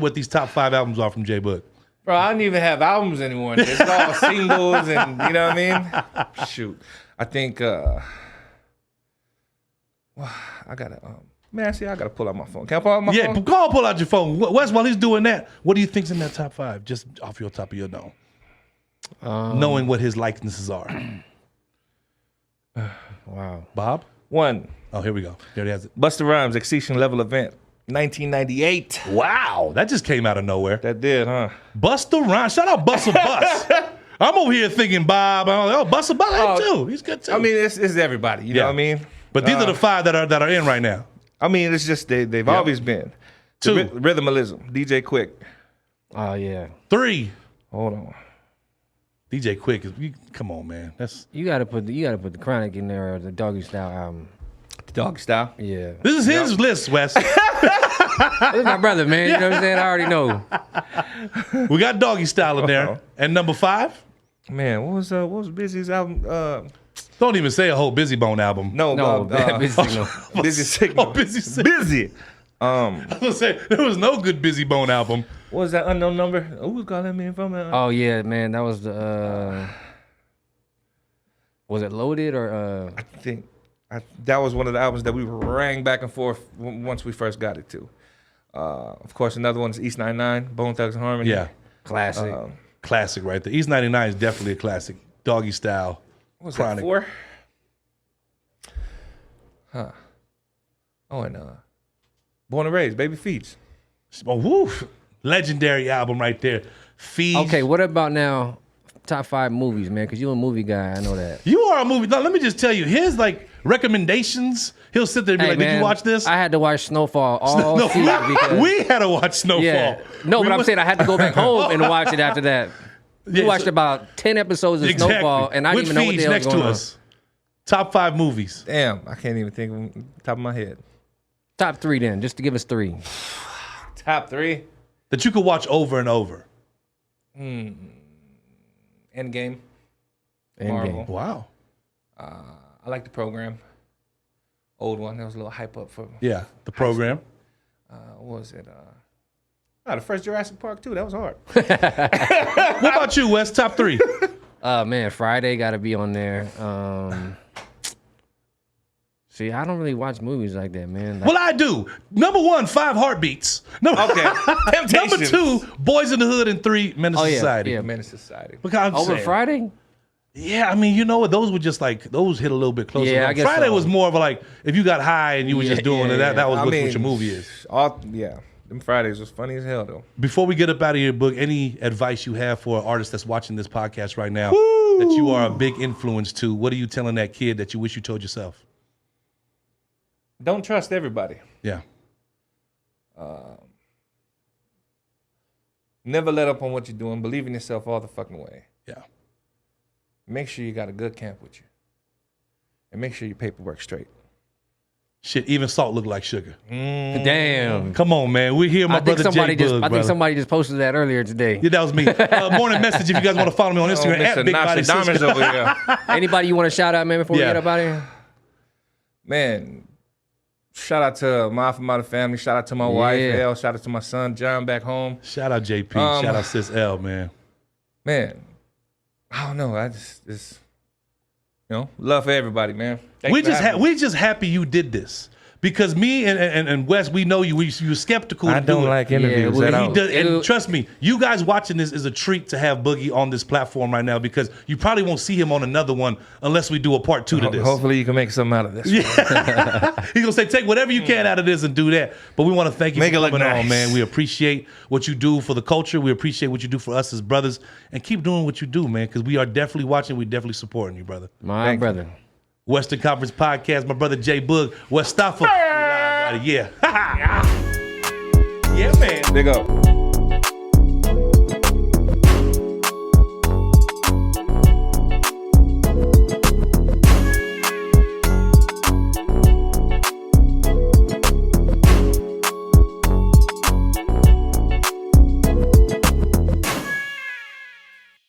what these top 5 albums are from J Boog. Bro, I don't even have albums anymore. It's all singles and you know what I mean? Shoot. I think I gotta I gotta pull out my phone. Can I pull out my phone? Yeah, go pull out your phone. Wes, while he's doing that, what do you think's in that top 5? Just off your top of your dome. Knowing what his likenesses are. Wow. Bob? 1. Oh, here we go. There he has it. Busta Rhymes Extinction Level Event, 1998. Wow, that just came out of nowhere. That did, huh? Busta Rhymes. Shout out Busta Bus. I'm over here thinking Bob. I'm like, Busta Bus too. He's good too. I mean, it's everybody. You know what I mean? But these are the 5 that are in right now. I mean, it's just they've always been. 2. Rhythmalism, DJ Quick. Oh yeah. 3. Hold on. DJ Quick come on, man. You gotta put the Chronic in there, or the Doggy Style album. The Doggy Style. Yeah. This is his list, Wes. This is my brother, man. You know what I'm saying? I already know. We got Doggy Style in there. And number 5? Man, what was Busy's album? Don't even say a whole Busy Bone album. No, Busy Signal. Busy Signal. Oh, Busy Signal. Busy. I was gonna say there was no good Busy Bone album. What was that Unknown Number? Who's calling me from? Oh yeah, man, that was the. Was it Loaded or? I think that was one of the albums that we rang back and forth once we first got it to. Of course, another one is East 99, Bone Thugs and Harmony. Yeah. Classic. Classic right there. East 99 is definitely a classic. Doggy Style. What was Chronic. that, 4? Huh. Oh, and Born and Raised, Baby Feeds. Oh, woo. Legendary album right there. Feeds. Okay, what about now? Top 5 movies, man, because you're a movie guy. I know that. You are a movie. Now, let me just tell you, his like recommendations, he'll sit there and be like, man, did you watch this? I had to watch Snowfall all season because we had to watch Snowfall. yeah. No, but I'm saying I had to go back home and watch it after that. We watched about 10 episodes of Snowfall, and I didn't even know what the hell was going on. Top 5 movies. Damn, I can't even think of the top of my head. Top 3 then, just to give us 3. Top 3? That you could watch over and over. Endgame. Endgame. Wow. I like the program. Old one. That was a little hype up for. Yeah, the program. What was it? The first Jurassic Park too. That was hard. What about you, Wes? Top 3. Man, Friday got to be on there. See, I don't really watch movies like that, man. Like, Well, I do. Number 1, 5 Heartbeats. Okay. Number 2, Boys in the Hood, and 3, Menace to Society. yeah. Menace to Society. Because I'm over saying, Friday? Yeah, I mean, you know what? Those were just like, those hit a little bit closer. Yeah, I guess Friday so. was more of a like, if you got high and you were just doing it, that was what your movie is. Them Fridays was funny as hell though. Before we get up out of here, Boog, any advice you have for an artist that's watching this podcast right now that you are a big influence to? What are you telling that kid that you wish you told yourself? Don't trust everybody. Yeah. Never let up on what you're doing. Believe in yourself all the fucking way. Yeah. Make sure you got a good camp with you. And make sure your paperwork's straight. Shit, even salt look like sugar. Damn. Come on, man. We're here, my brother Jay Boog, I think somebody just posted that earlier today. Yeah, that was me. Morning message if you guys want to follow me on Instagram at Big Body Diamonds over here. Anybody you want to shout out, man, before we get up out of here? Man, shout out to my Alpha Mata family. Shout out to my wife, Elle. Shout out to my son, John, back home. Shout out JP. Shout out sis L, man. Man, I don't know. I just love for everybody, man. We just happy you did this. Because me and Wes, we know you. You were skeptical. I don't like interviews at all. And trust me, you guys watching this is a treat to have Boogie on this platform right now because you probably won't see him on another one unless we do a part 2 to this. Hopefully you can make something out of this. Yeah. He's gonna say, take whatever you can out of this and do that. But we want to thank you for coming on, man. We appreciate what you do for the culture. We appreciate what you do for us as brothers, and keep doing what you do, man. Because we are definitely watching. We're definitely supporting you, brother. My brother. Western Conference Podcast, my brother Jay Boog, West Staffa. Yeah. Yeah, man. Big up.